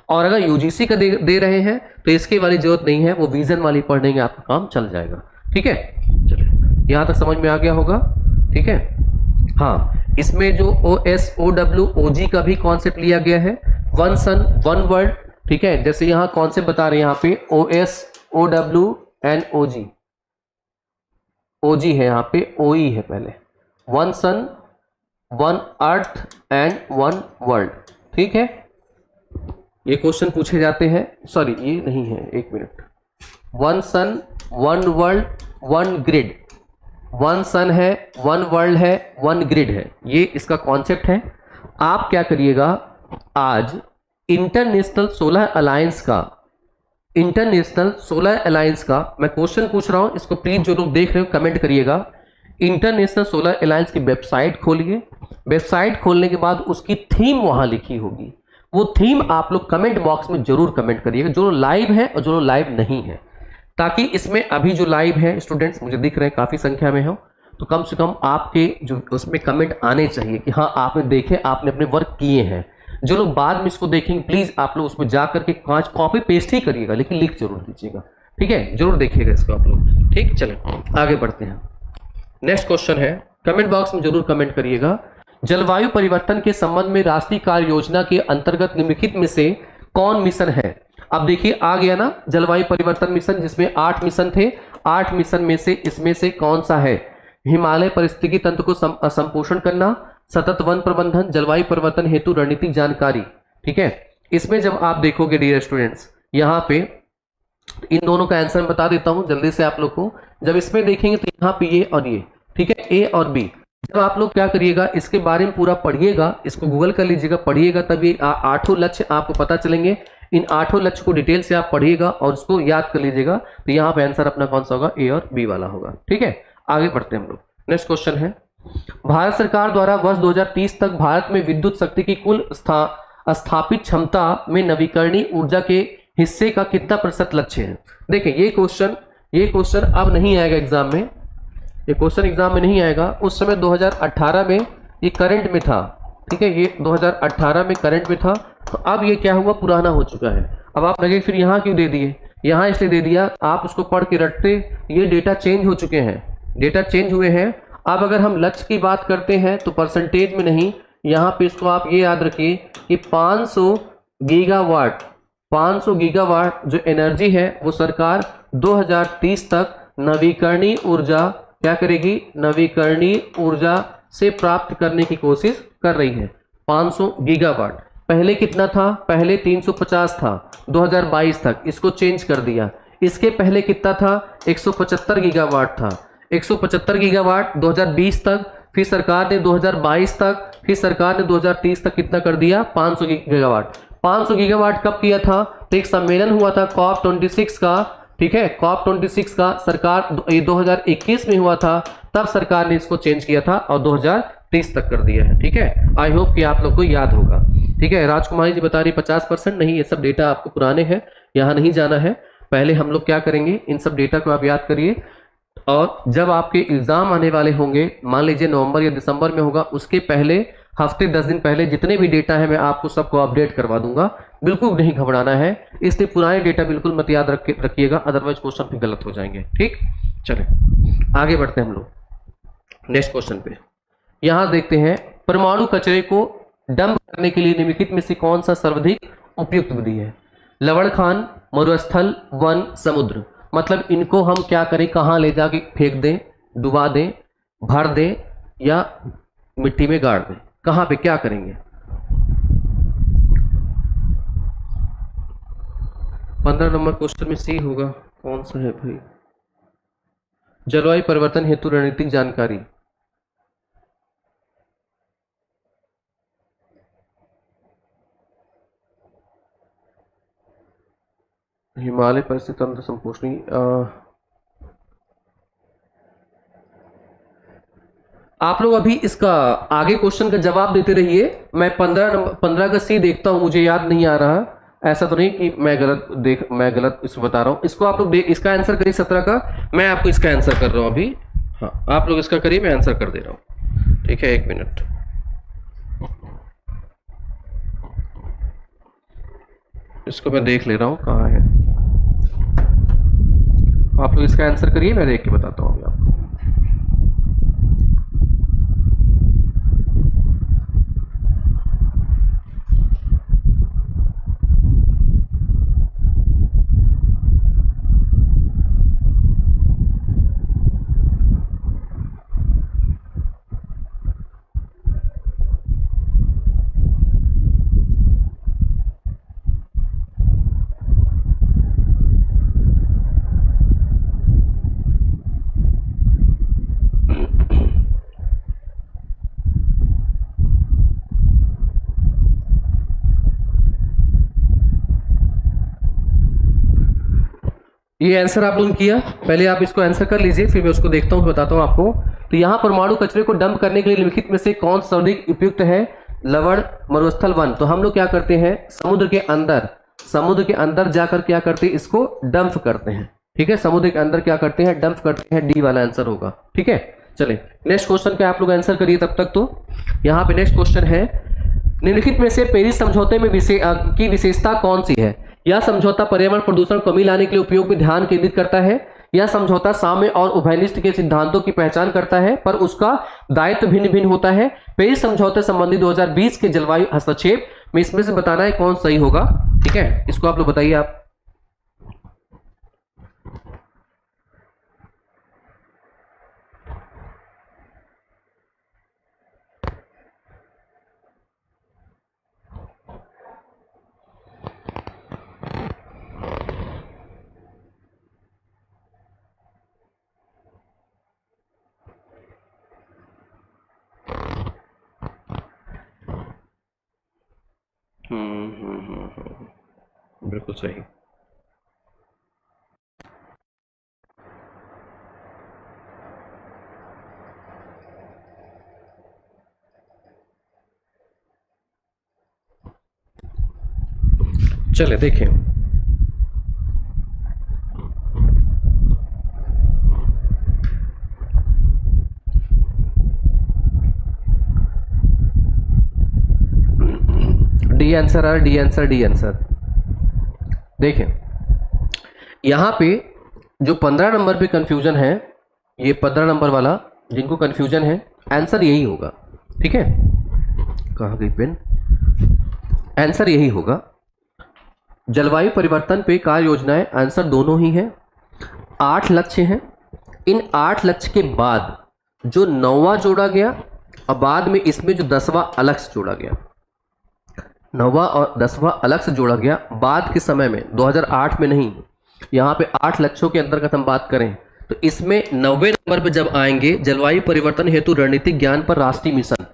और अगर यूजीसी का दे रहे हैं तो इसके वाली जरूरत नहीं है, वो विजन वाली पढ़ेंगे आपका काम चल जाएगा। ठीक है, चलिए यहाँ तक समझ में आ गया होगा। ठीक है, हाँ, इसमें जो OSOWOG का भी कॉन्सेप्ट लिया गया है, वन सन वन वर्ल्ड। ठीक है, जैसे यहाँ कॉन्सेप्ट बता रहे हैं, यहाँ पे OSOWNOG, OG है यहाँ पे, OE है पहले, one sun one earth and one world. ठीक है, ये क्वेश्चन पूछे जाते हैं, सॉरी ये नहीं है, एक minute, one sun one world one grid, one sun है, वन वर्ल्ड है, वन ग्रिड है, ये इसका कॉन्सेप्ट है। आप क्या करिएगा, आज इंटरनेशनल सोलर अलायंस का मैं क्वेश्चन पूछ रहा हूं, इसको प्लीज जो लोग देख रहे हो कमेंट करिएगा। इंटरनेशनल सोलर अलायंस की वेबसाइट खोलिए, वेबसाइट खोलने के बाद उसकी थीम वहां लिखी होगी, वो थीम आप लोग कमेंट बॉक्स में जरूर कमेंट करिएगा, जो लाइव है और जो लाइव नहीं है, ताकि इसमें अभी जो लाइव है स्टूडेंट्स मुझे दिख रहे हैं काफ़ी संख्या में हो, तो कम से कम आपके जो उसमें कमेंट आने चाहिए कि हाँ आपने देखे, आपने अपने वर्क किए हैं। जो लोग बाद में इसको देखेंगे प्लीज़ आप लोग उसमें जा करके कॉपी पेस्ट ही करिएगा, लेकिन लिख जरूर दीजिएगा। ठीक है, जरूर देखिएगा इसको आप लोग। ठीक, चलें आगे बढ़ते हैं। नेक्स्ट क्वेश्चन है, कमेंट बॉक्स में जरूर कमेंट करिएगा। जलवायु परिवर्तन के संबंध में राष्ट्रीय कार्य योजना के अंतर्गत निम्नलिखित में से कौन मिशन है? अब देखिए आ गया ना जलवायु परिवर्तन मिशन, जिसमें 8 मिशन थे। 8 मिशन में से इसमें से कौन सा है? हिमालय पारिस्थितिकी तंत्र को संपोषण करना, सतत वन प्रबंधन, जलवायु परिवर्तन हेतु रणनीतिक जानकारी। ठीक है, इसमें जब आप देखोगे डियर स्टूडेंट्स, यहाँ पे इन दोनों का आंसर बता देता हूँ जल्दी से आप लोग को। जब इसमें देखेंगे तो यहाँ पे ये और ये, ठीक है, ए और बी। जब आप लोग क्या करिएगा, इसके बारे में पूरा पढ़िएगा, इसको गूगल कर लीजिएगा, पढ़िएगा, तभी 8 लक्ष्य आपको पता चलेंगे। इन 8 लक्ष्य को डिटेल से आप पढ़िएगा और उसको याद कर लीजिएगा, तो यहाँ पे आंसर अपना कौन सा होगा? ए और बी वाला होगा। ठीक है, आगे बढ़ते हैं हम लोग। नेक्स्ट क्वेश्चन है, भारत सरकार द्वारा वर्ष 2030 तक भारत में विद्युत शक्ति की कुल स्थापित क्षमता में नवीकरणीय ऊर्जा के हिस्से का कितना % लक्ष्य है? देखिए ये क्वेश्चन अब नहीं आएगा एग्जाम में, ये क्वेश्चन एग्जाम में नहीं आएगा। उस समय 2018 में ये करंट में था। ठीक है, ये 2018 में करंट में था, तो अब ये क्या हुआ? पुराना हो चुका है। अब आप लगे फिर यहाँ क्यों दे दिए? यहाँ इसलिए दे दिया, आप उसको पढ़ के रटते, ये डेटा चेंज हो चुके हैं, डेटा चेंज हुए हैं। अब अगर हम लक्ष्य की बात करते हैं तो परसेंटेज में नहीं, यहाँ पे इसको आप ये याद रखिए कि 500 गीगावाट जो एनर्जी है वो सरकार 2030 तक नवीकरणीय ऊर्जा क्या करेगी? नवीकरणीय ऊर्जा से प्राप्त करने की कोशिश कर रही है। 500 गीगावाट, पहले कितना था? पहले 350 था 2022 तक, इसको चेंज कर दिया। इसके पहले कितना था? 175 गीगावाट था। 175 गीगावाट 2020 तक, फिर सरकार ने 2022 तक, फिर सरकार ने 2030 तक कितना कर दिया? 500 गीगावाट। 500 गीगावाट कब किया था? तो एक सम्मेलन हुआ था COP26 का। ठीक है, COP26 का सरकार 2021 में हुआ था, तब सरकार ने इसको चेंज किया था और 2030 तक कर दिया है। ठीक है, आई होप कि आप लोग को याद होगा। ठीक है, राजकुमारी जी बता रही 50% नहीं, ये सब डेटा आपको पुराने हैं, यहाँ नहीं जाना है। पहले हम लोग क्या करेंगे, इन सब डेटा को आप याद करिए, और जब आपके एग्जाम आने वाले होंगे, मान लीजिए नवंबर या दिसंबर में होगा, उसके पहले हफ्ते 10 दिन पहले जितने भी डेटा है मैं आपको सबको अपडेट करवा दूंगा। बिल्कुल नहीं घबराना है, इसलिए पुराने डेटा बिल्कुल मत याद रखिएगा, अदरवाइज क्वेश्चन भी गलत हो जाएंगे। ठीक, चले आगे बढ़ते हैं हम लोग नेक्स्ट क्वेश्चन पे। यहां देखते हैं, परमाणु कचरे को डंप करने के लिए निम्नलिखित में से कौन सा सर्वाधिक उपयुक्त विधि है? लवण खान, मरुस्थल, वन, समुद्र। मतलब इनको हम क्या करें, कहां ले जाके फेंक दें, डुबा दें, भर दें या मिट्टी में गाड़ दें, कहां पे क्या करेंगे? 15 नंबर क्वेश्चन में सी होगा, कौन सा है भाई? जलवायु परिवर्तन हेतु रणनीतिक जानकारी। हिमालय परिस्थिति तंत्र संपोषणी। आप लोग अभी इसका आगे क्वेश्चन का जवाब देते रहिए। मैं 15 का सी देखता हूं, मुझे याद नहीं आ रहा। ऐसा तो नहीं कि मैं गलत इसको बता रहा हूं। इसको आप लोग इसका आंसर करिए 17 का, मैं आपको इसका आंसर कर रहा हूं अभी। हाँ, आप लोग इसका करिए, मैं आंसर कर दे रहा हूं। ठीक है, 1 मिनट। इसको मैं देख ले रहा हूं कहां है। आप लोग इसका आंसर करिए, मैं देख के बताता हूं अभी आपको। ये आंसर आप लोगों ने किया, पहले आप इसको आंसर कर लीजिए, फिर मैं उसको देखता हूँ, बताता हूँ आपको। तो यहाँ परमाणु कचरे को डंप करने के लिए निम्नलिखित में से कौन सा अधिक उपयुक्त है? लवण, मरुस्थल, वन। तो हम लोग क्या करते हैं, समुद्र के अंदर जाकर क्या करते हैं, इसको डंप करते हैं। ठीक है, समुद्र के अंदर क्या करते हैं, डंप करते हैं। डी वाला आंसर होगा। ठीक है, चले नेक्स्ट क्वेश्चन पे आप लोग आंसर करिए तब तक। तो यहाँ पे नेक्स्ट क्वेश्चन है, निम्नलिखित में से पेरिस समझौते में की विशेषता कौन सी है? यह समझौता पर्यावरण प्रदूषण को कमी लाने के लिए उपयोग में ध्यान केंद्रित करता है। यह समझौता साम्य और उभयनिष्ठ के सिद्धांतों की पहचान करता है, पर उसका दायित्व भिन्न भिन्न होता है। पेरिस समझौते संबंधी 2020 के जलवायु हस्तक्षेप में इसमें से बताना है कौन सही होगा। ठीक है, इसको आप लोग बताइए। आप बिल्कुल सही। चले देखें, डी आंसर और डी आंसर, डी आंसर। देखें यहां पे जो 15 नंबर पे कंफ्यूजन है, ये 15 नंबर वाला जिनको कंफ्यूजन है, आंसर यही होगा। ठीक है, कहाँ गई पेन? आंसर यही होगा। जलवायु परिवर्तन पे कार्य योजनाएं, आंसर दोनों ही है। 8 लक्ष्य हैं। इन 8 लक्ष्य के बाद जो 9वां जोड़ा गया और बाद में इसमें जो 10वां अलग से जोड़ा गया, 9वां और 10वां अलग से जोड़ा गया बाद के समय में, 2008 में नहीं। यहाँ पे 8 लक्ष्यों के अंतर्गत हम बात करें तो इसमें 90वें नंबर पे जब आएंगे, जलवायु परिवर्तन हेतु रणनीतिक ज्ञान पर राष्ट्रीय मिशन,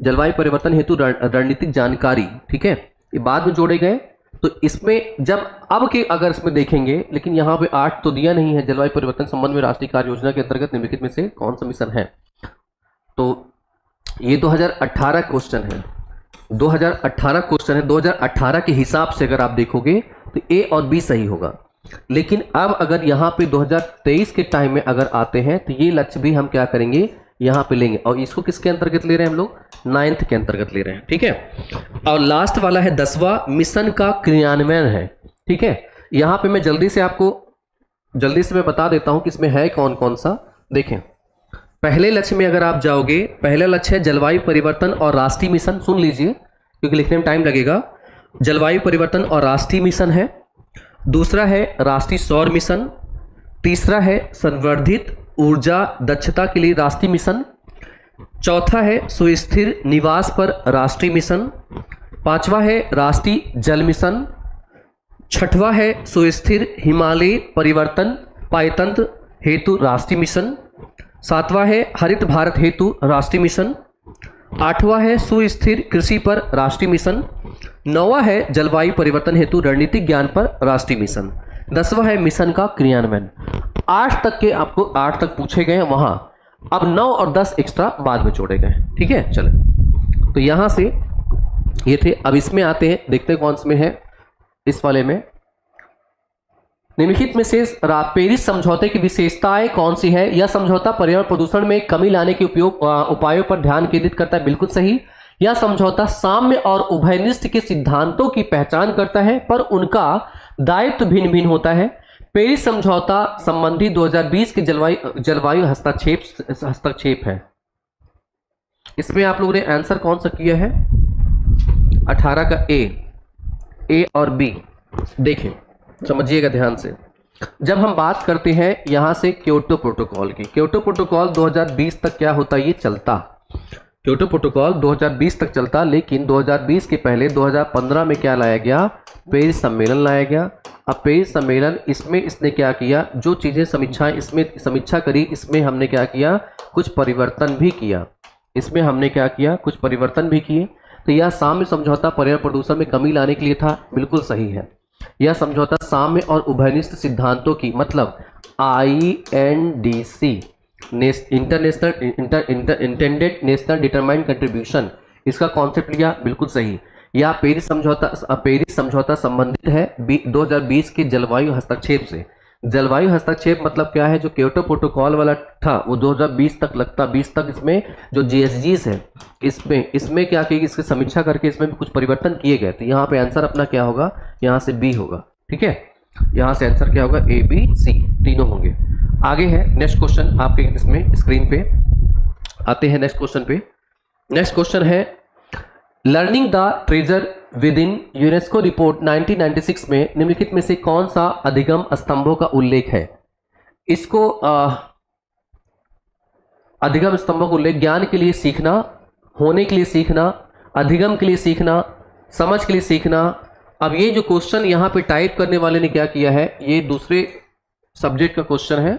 जलवायु परिवर्तन हेतु रणनीतिक जानकारी। ठीक है, ये बाद में जोड़े गए। तो इसमें जब अब के अगर इसमें देखेंगे, लेकिन यहाँ पे 8 तो दिया नहीं है, जलवायु परिवर्तन संबंध में राष्ट्रीय कार्य योजना के अंतर्गत निम्नलिखित में से कौन सा मिशन है? तो ये 2018 क्वेश्चन है, 2018 क्वेश्चन है। 2018 के हिसाब से अगर आप देखोगे तो ए और बी सही होगा। लेकिन अब अगर यहाँ पे 2023 के टाइम में अगर आते हैं तो ये लक्ष्य भी हम क्या करेंगे, यहाँ पे लेंगे, और इसको किसके अंतर्गत ले रहे हैं हम लोग, 9th के अंतर्गत ले रहे हैं। ठीक है, और लास्ट वाला है 10वां, मिशन का क्रियान्वयन है। ठीक है, यहाँ पे मैं जल्दी से मैं बता देता हूँ कि इसमें है कौन कौन सा। देखें, पहले लक्ष्य में अगर आप जाओगे, पहला लक्ष्य है जलवायु परिवर्तन और राष्ट्रीय मिशन। सुन लीजिए क्योंकि लिखने में टाइम लगेगा। जलवायु परिवर्तन और राष्ट्रीय मिशन है। दूसरा है राष्ट्रीय सौर मिशन। तीसरा है संवर्धित ऊर्जा दक्षता के लिए राष्ट्रीय मिशन। चौथा है सुस्थिर निवास पर राष्ट्रीय मिशन। पांचवा है राष्ट्रीय जल मिशन। छठवां है सुस्थिर हिमालय परिवर्तन पायतंत्र हेतु राष्ट्रीय मिशन। सातवां है हरित भारत हेतु राष्ट्रीय मिशन। आठवां है सुस्थिर कृषि पर राष्ट्रीय मिशन। नौवां है जलवायु परिवर्तन हेतु रणनीतिक ज्ञान पर राष्ट्रीय मिशन। 10वां है मिशन का क्रियान्वयन। 8 तक के आपको 8 तक पूछे गए वहां, अब 9 और 10 एक्स्ट्रा बाद में जोड़े गए। ठीक है, चले तो यहां से ये थे। अब इसमें आते हैं, देखते हैं कौन से में है। इस वाले में निम्नलिखित में से पेरिस समझौते की विशेषताएं कौन सी है। यह समझौता पर्यावरण प्रदूषण में कमी लाने के उपायों पर ध्यान केंद्रित करता है। बिल्कुल सही। यह समझौता साम्य और उभयनिष्ठ के सिद्धांतों की पहचान करता है, पर उनका दायित्व भिन्न भिन्न होता है। पेरिस समझौता संबंधी 2020 के जलवायु हस्तक्षेप है। इसमें आप लोगों ने आंसर कौन सा किया है, 18 का ए और बी। देखें, समझिएगा ध्यान से। जब हम बात करते हैं यहां से क्योटो प्रोटोकॉल की, क्योटो प्रोटोकॉल 2020 तक क्या होता है, ये चलता। क्योटो प्रोटोकॉल 2020 तक चलता, लेकिन 2020 के पहले 2015 में क्या लाया गया, पेरिस सम्मेलन लाया गया। अब पेरिस सम्मेलन, इसमें इसने क्या किया, जो चीज़ें इसमें समीक्षा करी, इसमें हमने क्या किया, कुछ परिवर्तन भी किया। इसमें हमने क्या किया, कुछ परिवर्तन भी किए। तो यह साम्य समझौता पर्यावरण प्रदूषण में कमी लाने के लिए था। बिल्कुल सही है। यह समझौता साम्य और उभयनिष्ठ सिद्धांतों की, मतलब INDC intended national determined contribution, इसका कॉन्सेप्ट लिया। बिल्कुल सही। यह पेरिस समझौता संबंधित है 2020 के जलवायु हस्तक्षेप से। जलवायु हस्तक्षेप मतलब क्या है, जो क्योटो प्रोटोकॉल वाला था वो 2020 तक लगता, 20 तक इसमें जो GSGs है इसमें क्या किया, इसकी समीक्षा करके इसमें भी कुछ परिवर्तन किए गए। तो यहाँ पे आंसर अपना क्या होगा, यहाँ से बी होगा। ठीक है, यहाँ से आंसर क्या होगा, ABC तीनों होंगे। आगे है नेक्स्ट क्वेश्चन आपके इसमें स्क्रीन पे आते हैं। नेक्स्ट क्वेश्चन पे, नेक्स्ट क्वेश्चन है learning the treasure with in UNESCO report 1996 में निम्नलिखित में से कौन सा अधिगम स्तंभों का उल्लेख है। इसको अधिगम स्तंभों का उल्लेख ज्ञान के लिए सीखना, होने के लिए सीखना, अधिगम के लिए सीखना, समझ के लिए सीखना। अब ये जो क्वेश्चन यहाँ पे टाइप करने वाले ने क्या किया है, ये दूसरे सब्जेक्ट का क्वेश्चन है,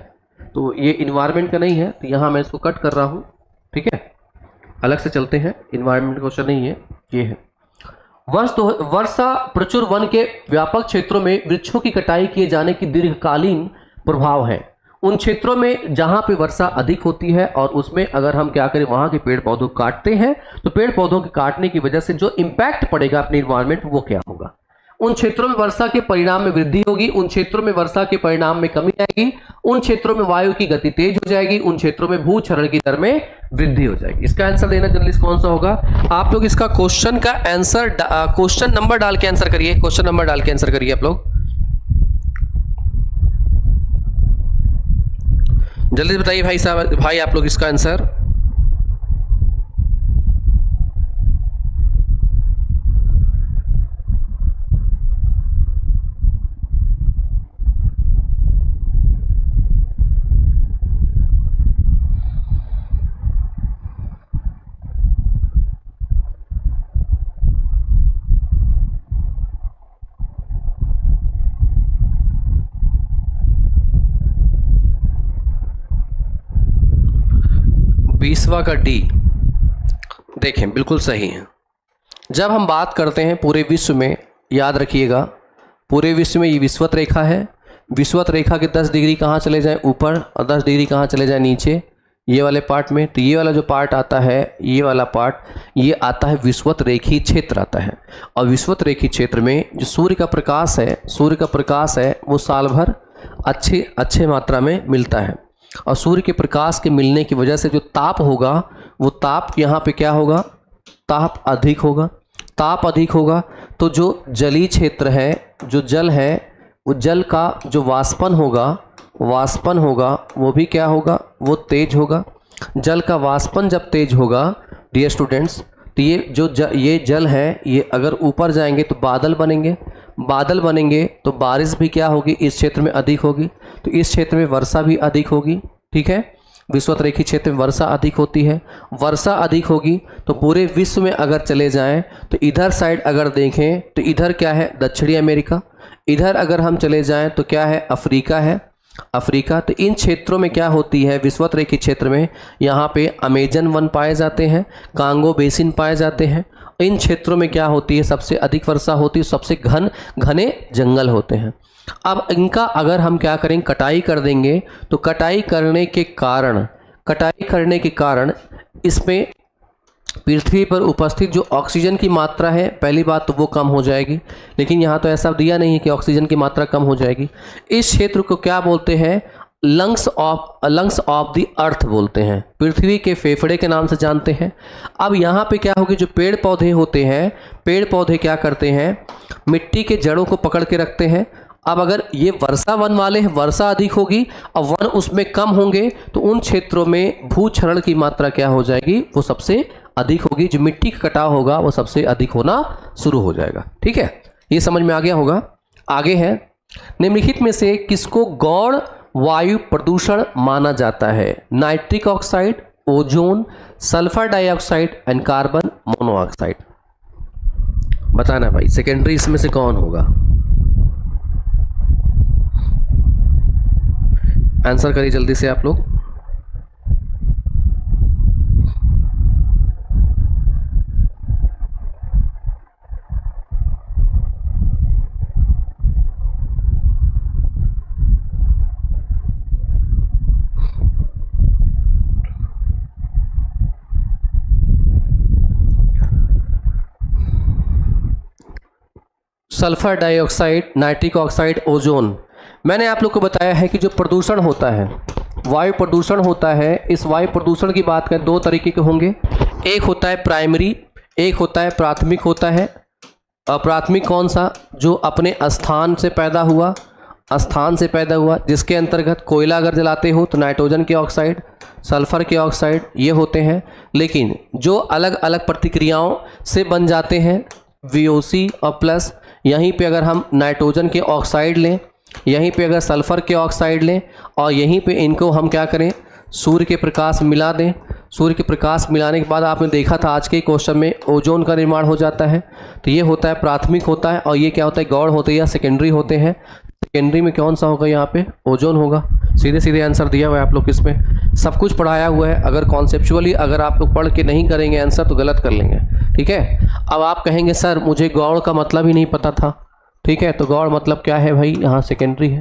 तो ये इन्वायरमेंट का नहीं है, तो यहाँ मैं इसको कट कर रहा हूँ। ठीक है, अलग से चलते हैं, इन्वायरमेंट क्वेश्चन नहीं है, ये है। वर्षा प्रचुर वन के व्यापक क्षेत्रों में वृक्षों की कटाई किए जाने की दीर्घकालीन प्रभाव है। उन क्षेत्रों में जहां पे वर्षा अधिक होती है और उसमें अगर हम क्या करें, वहां के पेड़ पौधों को काटते हैं, तो पेड़ पौधों के काटने की वजह से जो इम्पैक्ट पड़ेगा अपने इन्वायरमेंट, वो क्या होगा। उन क्षेत्रों में वर्षा के परिणाम में वृद्धि होगी, उन क्षेत्रों में वर्षा के परिणाम में कमी आएगी, उन क्षेत्रों में वायु की गति तेज हो जाएगी, उन क्षेत्रों में भूक्षरण की दर में वृद्धि हो जाएगी। इसका आंसर देना जल्दी कौन सा होगा। आप लोग इसका क्वेश्चन का आंसर क्वेश्चन नंबर डाल के आंसर करिए, क्वेश्चन नंबर डाल के आंसर करिए आप लोग, जल्दी बताइए भाई साहब, भाई आप लोग इसका आंसर। बीसवां का डी। देखें, बिल्कुल सही है। जब हम बात करते हैं पूरे विश्व में, याद रखिएगा पूरे विश्व में ये विषुवत रेखा है। विषुवत रेखा के 10 डिग्री कहाँ चले जाएं ऊपर और 10 डिग्री कहाँ चले जाएं नीचे, ये वाले पार्ट में। तो ये वाला जो पार्ट आता है, ये वाला पार्ट, ये आता है विषुवत रेखीय क्षेत्र आता है। और विषुवत रेखीय क्षेत्र में जो सूर्य का प्रकाश है वो साल भर अच्छे मात्रा में मिलता है। और सूर्य के प्रकाश के मिलने की वजह से जो ताप होगा, वो ताप यहाँ पे क्या होगा, ताप अधिक होगा। तो जो जलीय क्षेत्र है, जो जल है, वो जल का जो वाष्पन होगा वो भी क्या होगा, वो तेज होगा। जल का वाष्पन जब तेज होगा डियर स्टूडेंट्स, तो ये जल है, ये अगर ऊपर जाएंगे तो बादल बनेंगे तो बारिश भी क्या होगी, इस क्षेत्र में अधिक होगी। तो इस क्षेत्र में वर्षा भी अधिक होगी। ठीक है, विषुवत रेखीय क्षेत्र में वर्षा अधिक होती है। वर्षा अधिक होगी तो पूरे विश्व में अगर चले जाएं तो इधर साइड अगर देखें तो इधर क्या है, दक्षिणी अमेरिका। इधर अगर हम चले जाएं तो क्या है, अफ्रीका। तो इन क्षेत्रों में क्या होती है, विषुवत रेखीय क्षेत्र में यहाँ पे अमेजन वन पाए जाते हैं, कांगो बेसिन पाए जाते हैं। इन क्षेत्रों में क्या होती है, सबसे अधिक वर्षा होती है, सबसे घने जंगल होते हैं। अब इनका अगर हम क्या करें, कटाई कर देंगे तो कटाई करने के कारण इसमें पृथ्वी पर उपस्थित जो ऑक्सीजन की मात्रा है, पहली बात तो वो कम हो जाएगी। लेकिन यहाँ तो ऐसा दिया नहीं है कि ऑक्सीजन की मात्रा कम हो जाएगी। इस क्षेत्र को क्या बोलते हैं, लंग्स ऑफ द अर्थ बोलते हैं, पृथ्वी के फेफड़े के नाम से जानते हैं। अब यहाँ पे क्या होगी, जो पेड़ पौधे होते हैं, पेड़ पौधे क्या करते हैं, मिट्टी के जड़ों को पकड़ के रखते हैं। अब अगर ये वर्षा वन वाले हैं, वर्षा अधिक होगी और वन उसमें कम होंगे तो उन क्षेत्रों में भूक्षरण की मात्रा क्या हो जाएगी, वो सबसे अधिक होगी। जो मिट्टी का कटाव होगा वो सबसे अधिक होना शुरू हो जाएगा। ठीक है, ये समझ में आ गया होगा। आगे है, निम्नलिखित में से किसको गौण वायु प्रदूषण माना जाता है, nitric oxide, ozone, sulphur dioxide and carbon monoxide. बताना भाई, सेकेंडरी इसमें से कौन होगा, आंसर करिए जल्दी से आप लोग। Sulphur dioxide, nitric oxide, ozone. मैंने आप लोग को बताया है कि जो प्रदूषण होता है, वायु प्रदूषण होता है, इस वायु प्रदूषण की बात करें दो तरीके के होंगे। एक होता है प्राइमरी, एक होता है प्राथमिक होता है। अप्राथमिक कौन सा, जो अपने स्थान से पैदा हुआ, जिसके अंतर्गत कोयला अगर जलाते हो तो नाइट्रोजन के ऑक्साइड, सल्फर के ऑक्साइड ये होते हैं। लेकिन जो अलग अलग प्रतिक्रियाओं से बन जाते हैं, VOC और प्लस, यहीं पे अगर हम नाइट्रोजन के ऑक्साइड लें, यहीं पे अगर सल्फ़र के ऑक्साइड लें और यहीं पे इनको हम क्या करें, सूर्य के प्रकाश मिला दें। सूर्य के प्रकाश मिलाने के बाद आपने देखा था आज के क्वेश्चन में ओजोन का निर्माण हो जाता है। तो ये होता है प्राथमिक होता है, और ये क्या होता है, गौण होते हैं या सेकेंडरी होते हैं। सेकेंडरी में कौन सा होगा, यहाँ पे ओजोन होगा। सीधे सीधे आंसर दिया हुआ है आप लोग, इसमें सब कुछ पढ़ाया हुआ है। अगर कॉन्सेप्चुअली अगर आप लोग पढ़ के नहीं करेंगे आंसर तो गलत कर लेंगे। ठीक है, अब आप कहेंगे सर मुझे गौण का मतलब ही नहीं पता था। ठीक है, तो गौण मतलब क्या है भाई, यहाँ सेकेंडरी है।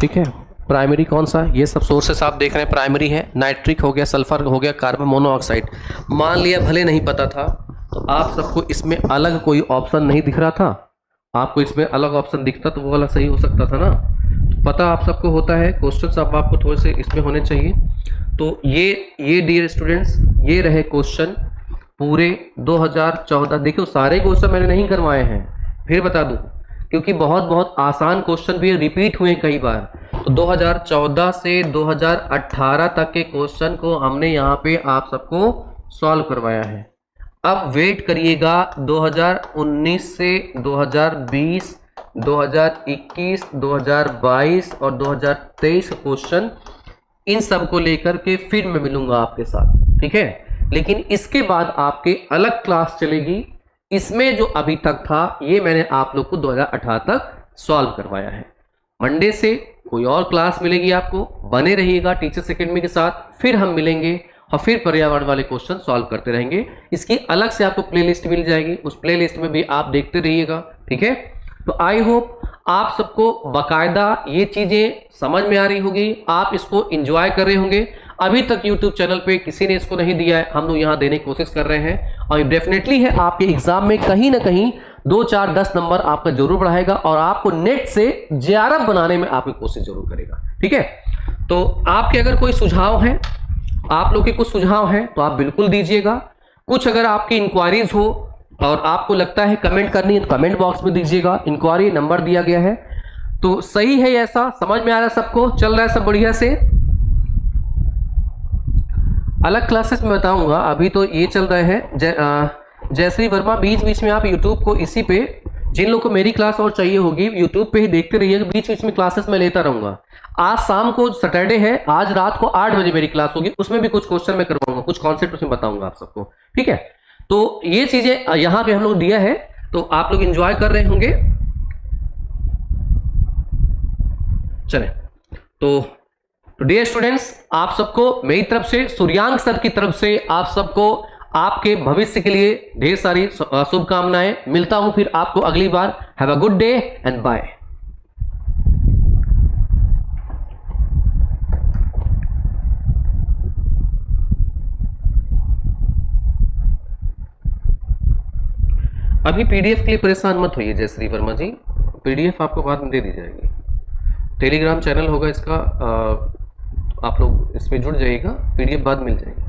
ठीक है, प्राइमरी कौन सा, ये सब सोर्सेस आप देख रहे हैं प्राइमरी है, नाइट्रिक हो गया, सल्फर हो गया, कार्बन मोनोऑक्साइड। मान लिया भले नहीं पता था तो आप सबको इसमें अलग कोई ऑप्शन नहीं दिख रहा था, आपको इसमें अलग ऑप्शन दिखता तो वो वाला सही हो सकता था ना। पता आप सबको होता है, क्वेश्चन अब आपको थोड़े से इसमें होने चाहिए। तो ये डियर स्टूडेंट्स, ये रहे क्वेश्चन पूरे 2014। देखो सारे क्वेश्चन मैंने नहीं करवाए हैं, फिर बता दूं, क्योंकि बहुत आसान क्वेश्चन भी रिपीट हुए कई बार। तो 2014 से 2018 तक के क्वेश्चन को हमने यहाँ पे आप सबको सॉल्व करवाया है। अब वेट करिएगा 2019 से 2020, 2021, 2022 और 2023 क्वेश्चन, इन सब को लेकर के फिर मैं मिलूंगा आपके साथ। ठीक है, लेकिन इसके बाद आपके अलग क्लास चलेगी। इसमें जो अभी तक था ये मैंने आप लोग को 2018 तक सॉल्व करवाया है। मंडे से कोई और क्लास मिलेगी आपको, बने रहिएगा टीचर्स एकेडमी के साथ। फिर हम मिलेंगे और फिर पर्यावरण वाले क्वेश्चन सॉल्व करते रहेंगे। इसकी अलग से आपको प्लेलिस्ट मिल जाएगी, उस प्लेलिस्ट में भी आप देखते रहिएगा। ठीक है, तो आई होप आप सबको बाकायदा ये चीजें समझ में आ रही होगी, आप इसको एंजॉय कर रहे होंगे। अभी तक यूट्यूब चैनल पे किसी ने इसको नहीं दिया है, हम लोग यहाँ देने की कोशिश कर रहे हैं और डेफिनेटली है आपके एग्जाम में कहीं ना कहीं 2, 4, 10 नंबर आपका जरूर बढ़ाएगा और आपको नेट से JRF बनाने में आपकी कोशिश जरूर करेगा। ठीक है, तो आपके अगर कोई सुझाव है, आप लोग के कुछ सुझाव हैं तो आप बिल्कुल दीजिएगा। कुछ अगर आपकी इंक्वायरीज हो और आपको लगता है कमेंट करनी है तो कमेंट बॉक्स में दीजिएगा। इंक्वायरी नंबर दिया गया है। तो सही है, ऐसा समझ में आ रहा है सबको, चल रहा है सब बढ़िया से। अलग क्लासेस में बताऊंगा, अभी तो ये चल रहे हैं। जयश्री वर्मा, बीच बीच में आप यूट्यूब को इसी पे, जिन लोग को मेरी क्लास और चाहिए होगी यूट्यूब पे ही देखते रहिएगा, बीच बीच में क्लासेस में लेता रहूंगा। आज शाम को सैटरडे है, आज रात को 8 बजे मेरी क्लास होगी, उसमें भी कुछ क्वेश्चन मैं करवाऊंगा, कुछ कॉन्सेप्ट उसमें बताऊंगा आप सबको। ठीक है, तो ये चीजें यहां पे हम लोग दिया है, तो आप लोग एंजॉय कर रहे होंगे। चले, तो डियर स्टूडेंट्स, आप सबको मेरी तरफ से, सूर्यांक सर की तरफ से आप सबको आपके भविष्य के लिए ढेर सारी शुभकामनाएं। मिलता हूं फिर आपको अगली बार। Have a good day and bye. अभी पीडीएफ के लिए परेशान मत होइए जयश्री वर्मा जी, पीडीएफ आपको बाद में दे दी जाएगी। टेलीग्राम चैनल होगा इसका, आप लोग इसमें जुड़ जाइएगा, पीडीएफ बाद मिल जाएगी।